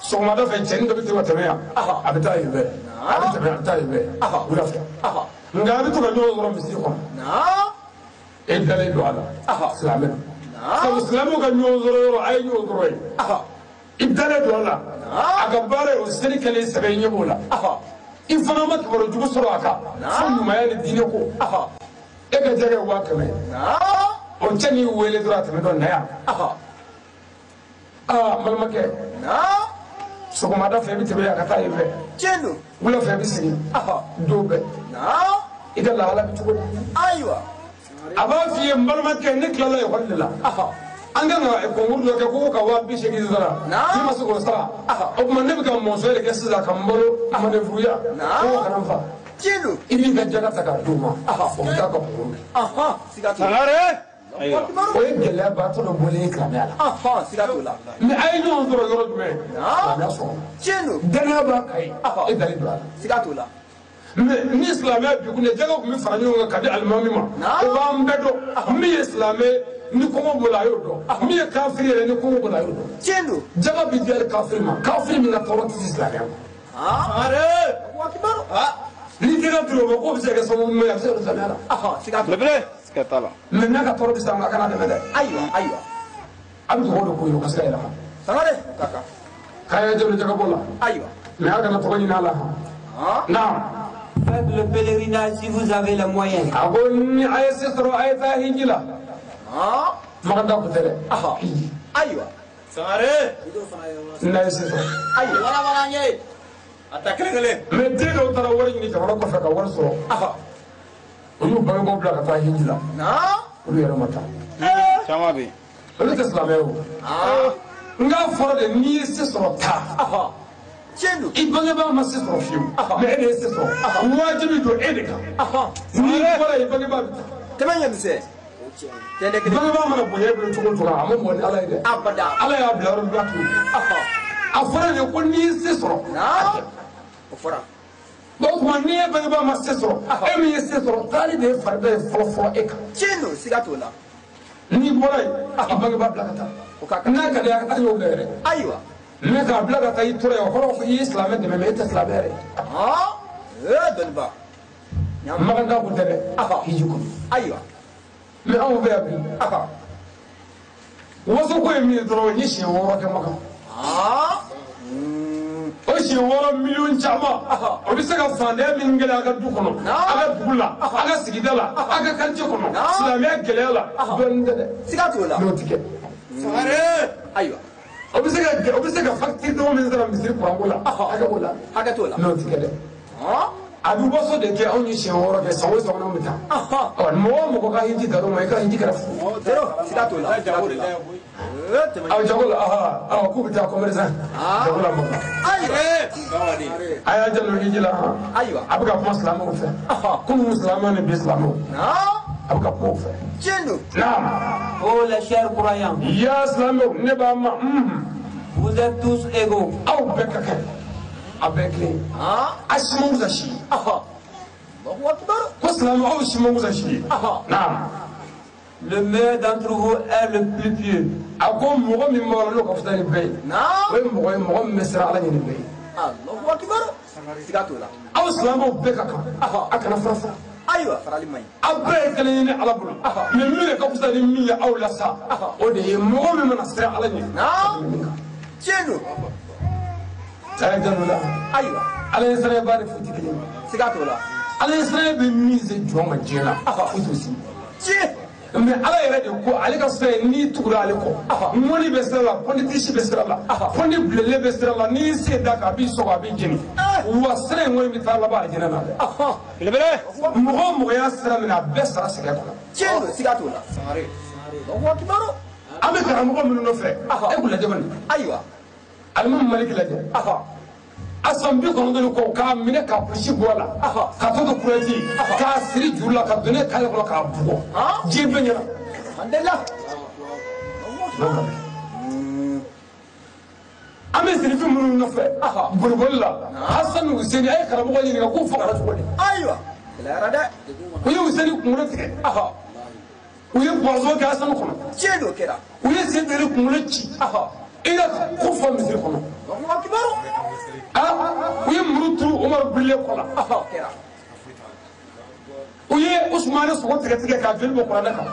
sɔgɔmada fɛ cɛnin dɔ bɛ to ka tɛmɛ yan a bɛ taa yen fɛ a bɛ tɛmɛ a bɛ taa yen fɛ wula fɛ nka a bɛ to ka ɲɔgɔn sɔrɔ misiri kɔnɔ e dalen don a la silamɛ don sabu silamɛw ka ɲɔgɔn sɔrɔ yɔrɔ a ye ɲɔgɔn sɔrɔ yen i dalen don a la a ka baara ye o seli kɛlen sɛbɛn i ɲɛ b'o la i fana ma kibaru jugu sɔrɔ a kan fo ɲumanya ni diinɛ ko e ka jaga ye 500 o cɛ n'i wele dɔrɔn a tɛmɛ dɔn na yan n balimakɛ sɔgɔmada fɛ i bɛ tɛmɛ yan ka taa yen fɛ tiɲɛ don wula fɛ i bɛ segin don bɛɛ i ka lahala bɛ cogo di ayiwa a b'a f'i ye n balimakɛ ne tilala ekɔli de la an kan ka concours dɔ kɛ ko ka 280 sara n'i ma se k'o sara o tuma ne bɛ ka mɔnzɔn de kɛ sisan ka n balo manœuvre ko kana n fa tiɲɛ don i b'i ka jaga ta k'a d'u ma o bɛ taa ka concours siga t'o la o ye gɛlɛya baatɔ dɔ bɔlen ye silamɛya la siga t'o la mais a ye ɲɔgɔn sɔrɔ yɔrɔ jumɛn silamɛya sɔrɔ tiɲɛ don danaya b'a kan ye e dalen don a la siga t'o la mais ni silamɛya bi kun de jaga tun bɛ fara ɲɔgɔn kan ka di alimami ma o b'an bɛɛ dɔn min ye silamɛ ni kɔngɔ b'o la a y'o dɔn min ye kafiri yɛrɛ ni kɔngɔ b'o la a y'o dɔn tiɲɛ don jaga bi di hali kafiri ma kafiri min ka tɔɔrɔ tɛ se silamɛya ma ni jaga turu o ma k'o bɛ se ka kɛ sababu ɲuman ye a bɛ se ka don silamɛya la siga t'o la siga t'a la mais n'a ka tɔɔrɔ bɛ se a ma a kana dɛmɛ dɛ ayiwa a bɛ dugawu de k'o ye o ka se ka yɛlɛma sangare kaka k'a ye jɔn jagabɔ la ayiwa mais a kana tɔgɔ ɲini a la naam Faites le pèlerinage si vous avez les moyens. a ko ni a ye se sɔrɔ a ye taa hiji la magada ko tɛ dɛ hiji ayiwa sangare n'a ye se sɔrɔ ayiwa wala wala nye a ta kelen kelen mais den dɔw taara wari ɲini jamana kɔfɛ ka wari sɔrɔ o y'u bangebaaw bila ka taa hiji la olu yɛrɛ ma taa caman bɛ yen olu tɛ silamɛ ye o n k'a fɔra de n'i ye se sɔrɔ taa tiɲɛ don i bangebaa ma se sɔrɔ fiyewu mais e de ye se sɔrɔ wajibi don e de kan n'i bɔra yen bangebaa bɛ taa tɛmɛ ɲɛ misɛn tɛndɛ kelen bangebaa mana bonya e bolo cogo o cogo a ma mɔ ni ala ye dɛ abada ala y'a bila yɔrɔ dɔ la a fɔra de ko n'i ye se sɔrɔ o fɔra o tuma n'i ye bangebaa ma se sɔrɔ e min ye se sɔrɔ taali de ye farida ye fɔlɔ e kan tiɲɛ don siga t'o la n'i bɔra yen i bangebaa bila ka taa n'a ka di a ka taa ɲɔgɔn bɛɛ yɛrɛ ayiwa mais k'a bila ka taa i tora yen o kɔrɔ ko i ye silamɛ dɛmɛ mais e tɛ silamɛ yɛrɛ dɔnniba maganda kun tɛ dɛ hiji kɔnɔ ayiwa mais anw fɛ yan bi waso ko ye min ye dɔrɔn n ye siɲɛ 6 kɛ makan si woro million chama o bi se ka fande min ngela ka du kono aga bula aga sigidala aga kanche kono islamia gelela don de sigatola no tike samare aywa o bi se ka facture do min zara misiri kurangola aga tola no tike de abu boso de ke onyi si woro ke sawo sawo no mita mo ko ka hinji daro mo ka hinji kara fu zero sigatola aw jagola aw ku bita ko merza jagola mo aya jalo hijila aywa abuka muslimo fe ko muslimo ne bislamo abuka po fe jendo naam Oh les chers croyants, ya islamo ne ba ma vous êtes tous égaux. aw bekaka abekle ashimu zashi Allahu akbar ko islamo aw shimu zashi naam Le meilleur d'entre vous est le plus pieux. ako mogo min ma lo ko futani be na mogo mesra ala ni be Allahu akbar sigatola aw islamo bekaka akana frasa aywa farali may abre kale ni ala bulu me mi ka futani mi ya aw la sa o de mogo min na sra ala ni na jendo tay dalula aywa ala isra ba de futi kale sigatola ala isra be mi ze joma jela utusi je mais ala yɛrɛ de ko ale ka fɛn ni tugura ale kɔ mɔni bɛ sira la politisi bɛ sira la pɔndi bilele bɛ sira la n'i se da kan a b'i sɔgɔ a b'i jeni wa sira in kɔni bɛ taa laban alijinɛ na dɛ belebele mɔgɔ o mɔgɔ y'a sira minɛ a bɛɛ sara sɛgɛn kɔnɔ jendo sigatola Allahu akbar an bɛ karamɔgɔ minnu nɔfɛ e k'u lajɛ bani aywa alimamu maliki lajɛ a san 90 kɔ k'a minɛ ka kurusi bɔ a la ka to to kurɛti k'a siri juru la ka don ne k'ale kɔnɔ k'a bugɔ diɲɛ bɛɛ ɲɛna mandela an bɛ sirifin minnu nɔfɛ boliboli la Hassan Hussein a ye karamɔgɔ ɲininka k'u fagara cogo di aywa gɛlɛyara dɛ u ye Hussein kunkolo tigɛ u ye bɔnsɔn kɛ Hassan kɔnɔ jendo kɛra u ye Sentɛri kunkolo ci i ka ko fɔ misiri kɔnɔ Allahu akbar u ye muru turu Umaru Bile kɔ la kɛra u ye Usmane sogo tigɛ tigɛ k'a joli bɔ kuranɛ kan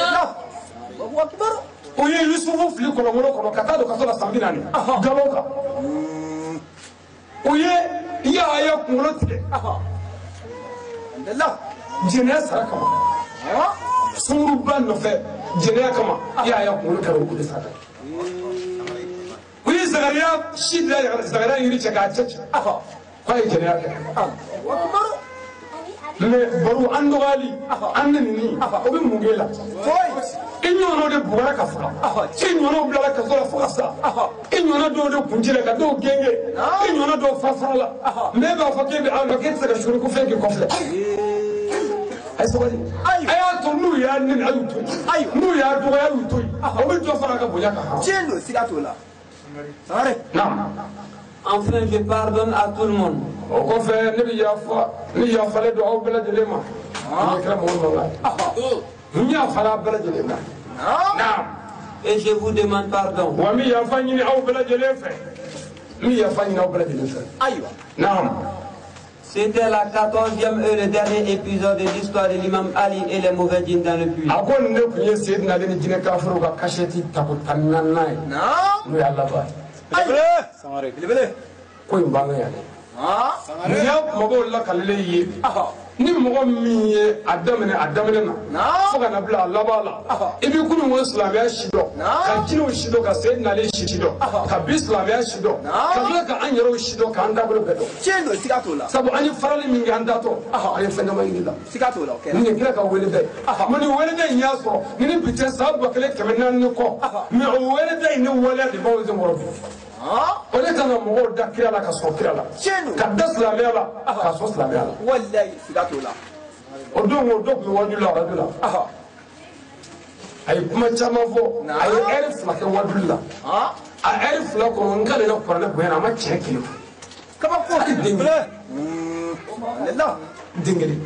Allahu akbar u ye Yusufu fili kɔlɔnkɔlɔ kɔnɔ ka taa don kaso la san 40 galon kan u ye Yahaya kunkolo tigɛ mandela jɛnɛya sara kama sunguruba nɔfɛ jɛnɛya kama Yahaya kunkolo kɛra o de sara u ye Zakariya si da Zakariya yiri cɛ k'a cɛ k'a ye jɛnɛya kɛ Allahu akbar mais baro an dɔgɔyali an nenini o bɛ mun k'e la i ɲɔgɔnnaw de bugɔra ka faga i ɲɔgɔnnaw bilala kaso la fo ka sa i ɲɔgɔnna dɔw de kun cira ka dɔw gɛngɛ i ɲɔgɔnna dɔw fafara la mais e b'a fɔ k'e bɛ an kan k'e tɛ se ka suri ko fɛn k'i kɔfilɛ a ye sabali a y'a to n'u y'a neni a y'u to yen n'u y'a dɔgɔya a y'u to yen o bɛ dɔ fara a ka bonya kan jendo sigatola samare Enfin, je pardonne à tout le monde. o kɔfɛ ne bɛ yafa ni yafalen don aw bɛɛ lajɛlen ma ne kɛra mɔgɔ dɔ la n yafala bɛɛ lajɛlen ma naam Et je vous demande pardon. wa n bɛ yafa ɲini aw bɛɛ lajɛlen fɛ n bɛ yafa ɲini aw bɛɛ lajɛlen fɛ aywa naam C'était la 14e et le dernier épisode de l'histoire de l'imam Ali et les mauvais djinns dans le puits. a ko nin de tun ye Seydina Ali ni jinɛ kafiru ka kasɛti ta ko 14 ye n'o y'a laban samare belebele ko in b'an ka yan dɛ nin y'a mɔgɔw lakalile ye ni mɔgɔ min ye a daminɛ na fo ka na bila a laban la i b'i kunun ko silamɛya si dɔn ka jinɛw si dɔn ka Seydina Ali si dɔn ka bi silamɛya si dɔn ka tila ka an yɛrɛw si dɔn k'an taabolo bɛɛ dɔn jendo sigatola sabu an ye farali min kɛ an tatɔ an ye fɛn caman yir'i la sigatola o kɛra nin ye kira ka weleda ye mais nin weleda in y'a sɔrɔ ni ni bi tɛ san 1400 ni kɔ mais o weleda in ni waleya de b'anw senkɔrɔ bi o de kan ka mɔgɔw da kira la ka sɔn kira la ka da silamɛya la ka sɔn silamɛya la wallahi sigatola o don o dɔ tun bɛ waju la arajo la a ye kuma caman fɔ a ye ɛri 2 kɛ wajuli la a ɛri 2 kɔnɔ n k'ale ka kuranɛ bonya na a ma tiɲɛ kelen fɔ kabako dengeli mandela dengeli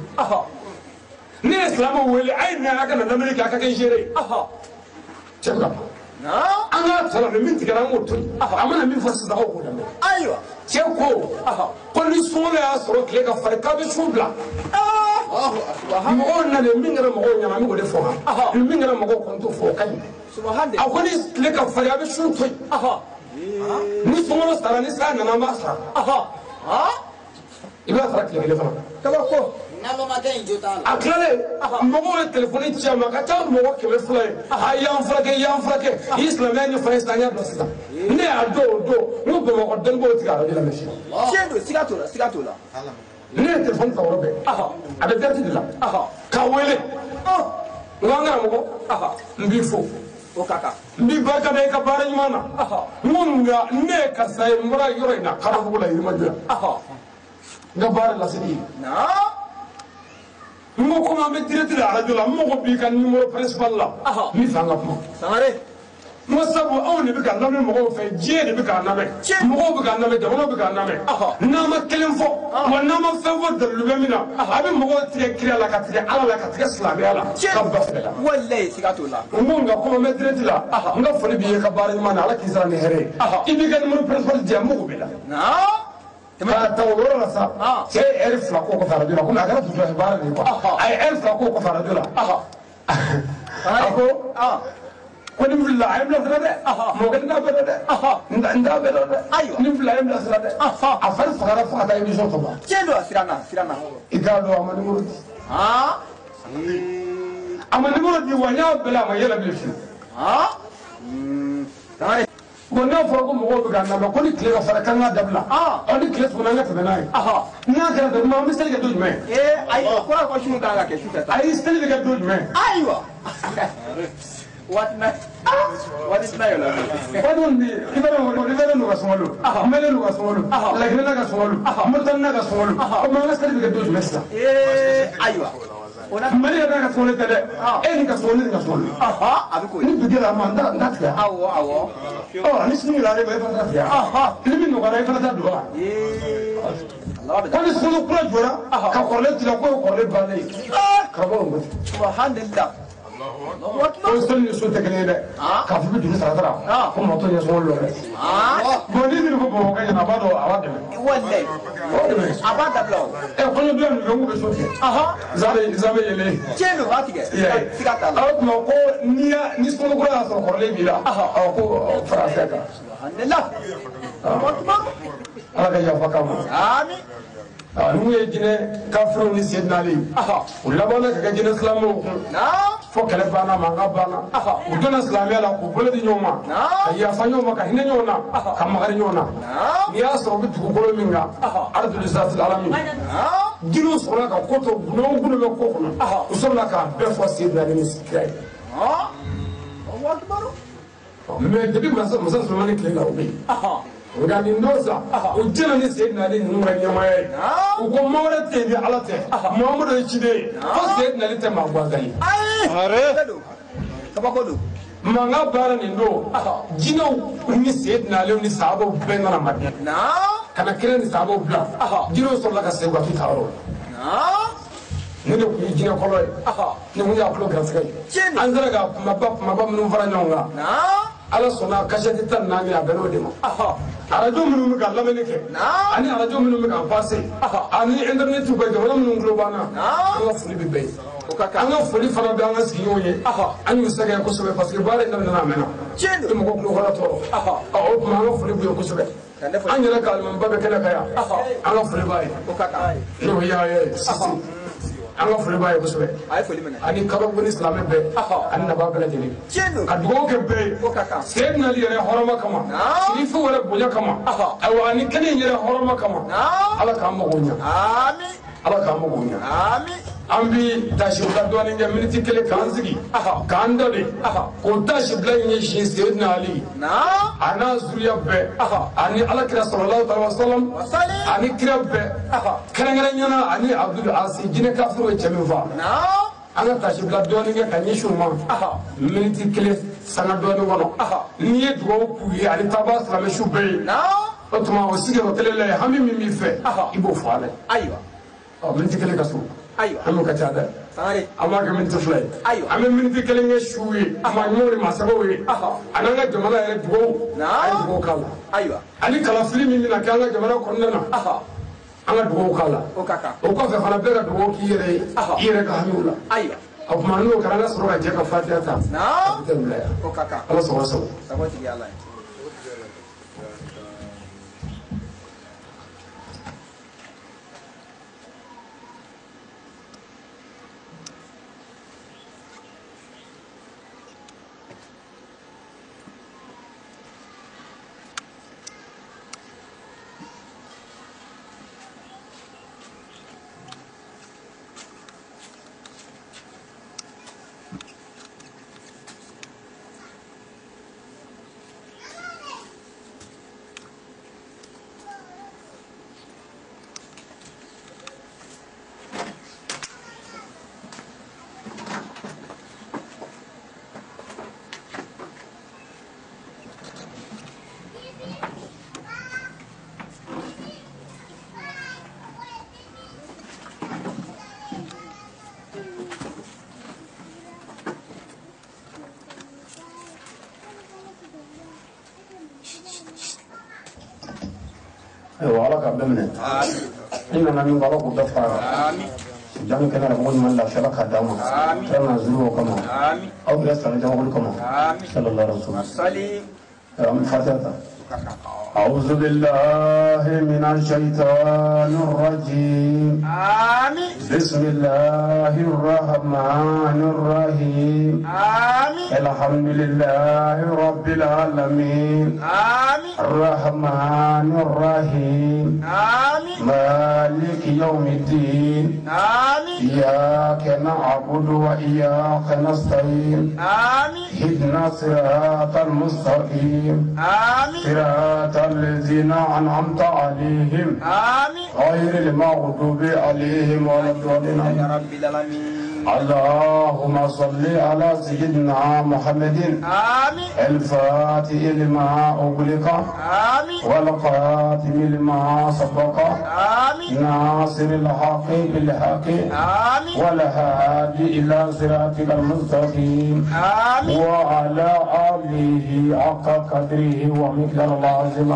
ne ye silamɛw wele a ye na a ka na lamɛnni kɛ a ka kɛ n seere cɛ bɛ ka ban an ka tɔla min tigɛra an k'o to yen a mana min fɔ sisan aw k'o lamɛn aywa cɛ ko ni sunkalo y'a sɔrɔ tile ka farin k'a bɛ su bila mɔgɔw nalen min kɛra mɔgɔw ɲɛna an bɛ o de fɔ han min kɛra mɔgɔw kɔni t'o fɔ o ka ɲi a ko ni tile ka farin a bɛ su to yen ni songoro sara ni sa nana ma sara i b'a sara tile kelen fana kabako a tilalen mɔgɔw ye telefɔni ci a ma ka ca mɔgɔ 200 ye a y'an furakɛ i silamɛya ɲɛfɔ ye sisan an y'a dɔn sisan ne y'a dɔn o don n ko bamakɔ dɔnnibaaw tigɛ arajo la mɛ sisan tiɲɛ don siga t'o la ne ye telefɔni ta yɔrɔ bɛɛ a bɛ dati de la k'a wele n ko an karamɔgɔ n b'i fo o ka kan n b'i barika da i ka baara ɲuman na n ko nka ne ye karisa ye n bɔra yɔrɔ in na kalabugu la yirimajɔ yan n ka baara laseli ye n ko komi an bɛ direct de arajo la n mago b'i ka numéro principal la n b'i fɛ an ka kuma Sangare n ko sabu anw de bɛ ka lamɛn mɔgɔw fɛ diɲɛ de bɛ k'a lamɛn mɔgɔw bɛ k'a lamɛn jamanaw bɛ k'a lamɛn n'an ma kelen fɔ wa n'an ma fɛn fɔ dalilu bɛ min na a bɛ mɔgɔw tigɛ kira la ka tigɛ ala la ka tigɛ silamɛya la ka ba fɛ la wallahi siga t'o la n ko nka komi an bɛ direct la n ka foli b'i ye ka baara ɲuman na ala k'i sara ni hɛrɛ ye i b'i ka numéro principal di yan n mago b'i la k'a ta o yɔrɔ la sa cɛ ye heure 2 k'o kɔfɛ arajo la komi a kɛra tutu ye baara de ye quoi a ye heure 2 k'o kɔfɛ arajo la a ko ni wulila a ye n bilasira dɛ mɔgɔ kelen t'a bɛɛ dɔn dɛ n t'a bɛɛ dɔn dɛ ni wulila a ye n bilasira dɛ a fari fagara fo ka taa émission tɔ ban tiɲɛ don a siranna i k'a dɔn a ma numéro di a ma numéro di wa n y'a bɛɛ la a ma yɛlɛ bilen fiyewu bon n'a fɔra ko mɔgɔw bɛ k'an lamɛn ko ni tile ka fara k'an k'a dabila ni tile tugura an ka tɛmɛ n'a ye n'a kɛra ten an bɛ seli kɛ don jumɛn ayi o kɔrɔ ko su kan ka kɛ su fɛ sa ayi seli bɛ kɛ don jumɛn ayiwa waati na yɛlɛ wadon bi i bɛ nu ka sɔngɔlo mɛlɛ nu ka sɔngɔlo laginɛ ka sɔngɔlo mɔritani ka sɔngɔlo o ma an ka seli bɛ kɛ don jumɛn sisan ayiwa mali yɛrɛ ka sɔngɔli tɛ dɛ e ni ka sɔngɔli ni ka sɔngɔli a bɛ ko ni bi gɛlɛya ma n t'a tigɛ ni sini yɛlɛ ale ma e fana t'a tigɛ ni min nɔgɔyara e fana t'a dɔgɔya ko ni sɔngɔli kura jɔra ka kɔrɔlen tigɛ k'o ye kɔrɔlen bannen ye karamɔgɔ ko alhamdulillah o seli ni so tɛ kelen ye dɛ k'a fɔ bɛ juru sara sara ko mɔtɔ ɲɛ sɔngɔli dɔ dɛ bon ni min ko bamakɔ ɲɛna a b'a dɔn a b'a dɛmɛ wallahi a b'a dabila o kɔɲɔ don nin fɛn k'u bɛ so tigɛ zabe yɛlɛ tiɲɛ don b'a tigɛ siga t'a la o tuma ko ni sɔngɔli kura y'a sɔrɔ kɔrɔlen b'i la ko fara a fɛ kan alhamdulillah ala ka yafa k'a ma amin n'u ye jinɛ kafirinw ni Seydina Ali u labanna ka kɛ jinɛ silamɛw kun fo kɛlɛ banna mankan banna u donna silamɛya la k'u bolo di ɲɔgɔn ma ka yafa ɲɔgɔn ma ka hinɛ ɲɔgɔn na ka magari ɲɔgɔn na n'i y'a sɔrɔ u bɛ dugukolo min kan alihamdulilayi alamin jiriw sɔrɔla ka ko to gunɔgɔ bɛ ko kɔnɔ u sɔrɔla k'a bɛɛ fɔ Seydina Ali ni kira ye mais depuis masa Sulemani tile la o bɛ yen nka nin don sa u jɛna ni Seydina Ali ninnu ka ɲɛmaaya ye u ko maa wɛrɛ tɛ yen ni ala tɛ Muhamadu ye ciden ye fo Seydina Ali tɛ maa gansan ye kabako don mankan baara nin don jinɛw ni Seydina Ali ni sahabaw bɛɛ nana Madina ka na kira ni sahabaw bila jinɛw sɔrɔla ka segin ka t'u ta yɔrɔ la ne de tun ye jinɛ kɔlɔ ye ne tun y'a tulo garisɛgɛ ye an sera ka kumaba minnu fara ɲɔgɔn kan ala sɔnna kasɛti 14 a bɛn'o de ma arajo minnu bɛ ka lamɛnni kɛ ani arajo minnu bɛ ka paase ani internet bɛ jamana minnu tulo b'an na an ka foli bɛ bɛɛ ye an ka foli fana bɛ an ka sigiɲɔgɔnw ye an y'u sɛgɛn kosɛbɛ parce que baara in daminɛna a mɛnna i mɔgɔ tulo kɔrɔ tɔɔrɔ o tuma an ka foli b'u ye kosɛbɛ an yɛrɛ ka alimamiba bɛ kɛnɛ kan yan an ka foli b'a ye n'o ye Sisi an ka foli b'a ye kosɛbɛ ani kabako ni silamɛ bɛɛ ani naba bɛɛ lajɛlen ka dugawu kɛ bɛɛ ye Seydina Ali yɛrɛ hɔrɔma kama sirifu yɛrɛ bonya kama ayiwa ani kɛnɛ in yɛrɛ hɔrɔma kama ala k'an mago ɲa ala k'an mago ɲa an bi tasi bila dɔɔnin kɛ miniti 1 k'an sigi k'an dɔ de k'o tasi bila in ɲɛsin Seydina Ali a n'a zuriya bɛɛ ani alakira sallallahu alaihi wasallam ani kira bɛɛ kɛrɛnkɛrɛnnenya ani Abdul Asi jinɛ kafiru ye cɛ min faa an ka tasi bila dɔɔnin kɛ ka ɲɛsin u ma miniti 1 sanga dɔɔnin kɔnɔ n'i ye dugawu k'u ye ani taaba silamɛ su bɛɛ ye o tuma o sigiyɔrɔ kelen la yen hami min b'i fɛ i b'o fɔ a la miniti 1 ka so an m'o ka ca dɛ an b'a kɛ miniti 2 ye an bɛ miniti 1 kɛ su ye maa ɲumanw ni maa sɛbɛw ye a n'an ka jamana yɛrɛ dugawu a ye dugawu k'a la ani kalafili min bɛna kɛ an ka jamana kɔnɔna na an ka dugawu k'a la o kɔfɛ fana bɛɛ ka dugawu k'i yɛrɛ ye i yɛrɛ ka hamiw la o tuma n'o kɛra an ka sɔrɔ ka jɛ ka fatiha ta a bɛ tɛ wula yan ala sɔgɔ وعلى كبدنا إننا من غلق الدفع جاني كنا نقول من لا شرك هداما كنا نزلوا كما أو يسأل جواب كما صلى الله عليه وسلم فاتحة أعوذ بالله من الشيطان الرجيم آمين بسم الله الرحمن الرحيم آمين الحمد لله رب العالمين آمين الرحمن الرحيم آمين مالك يوم الدين آمين إياك نعبد وإياك نستعين آمين اهدنا الصراط المستقيم آمين صراط الذين أنعمت عليهم آمين غير المغضوب عليهم ولا الضالين يا رب العالمين اللهم صل على سيدنا محمد آمين الفاتح لما أغلق آمين والخاتم لما سبق آمين ناصر الحق بالحق آمين والهادي إلى صراطك المستقيم آمين وعلى آله حق قدره ومقدار العظيم.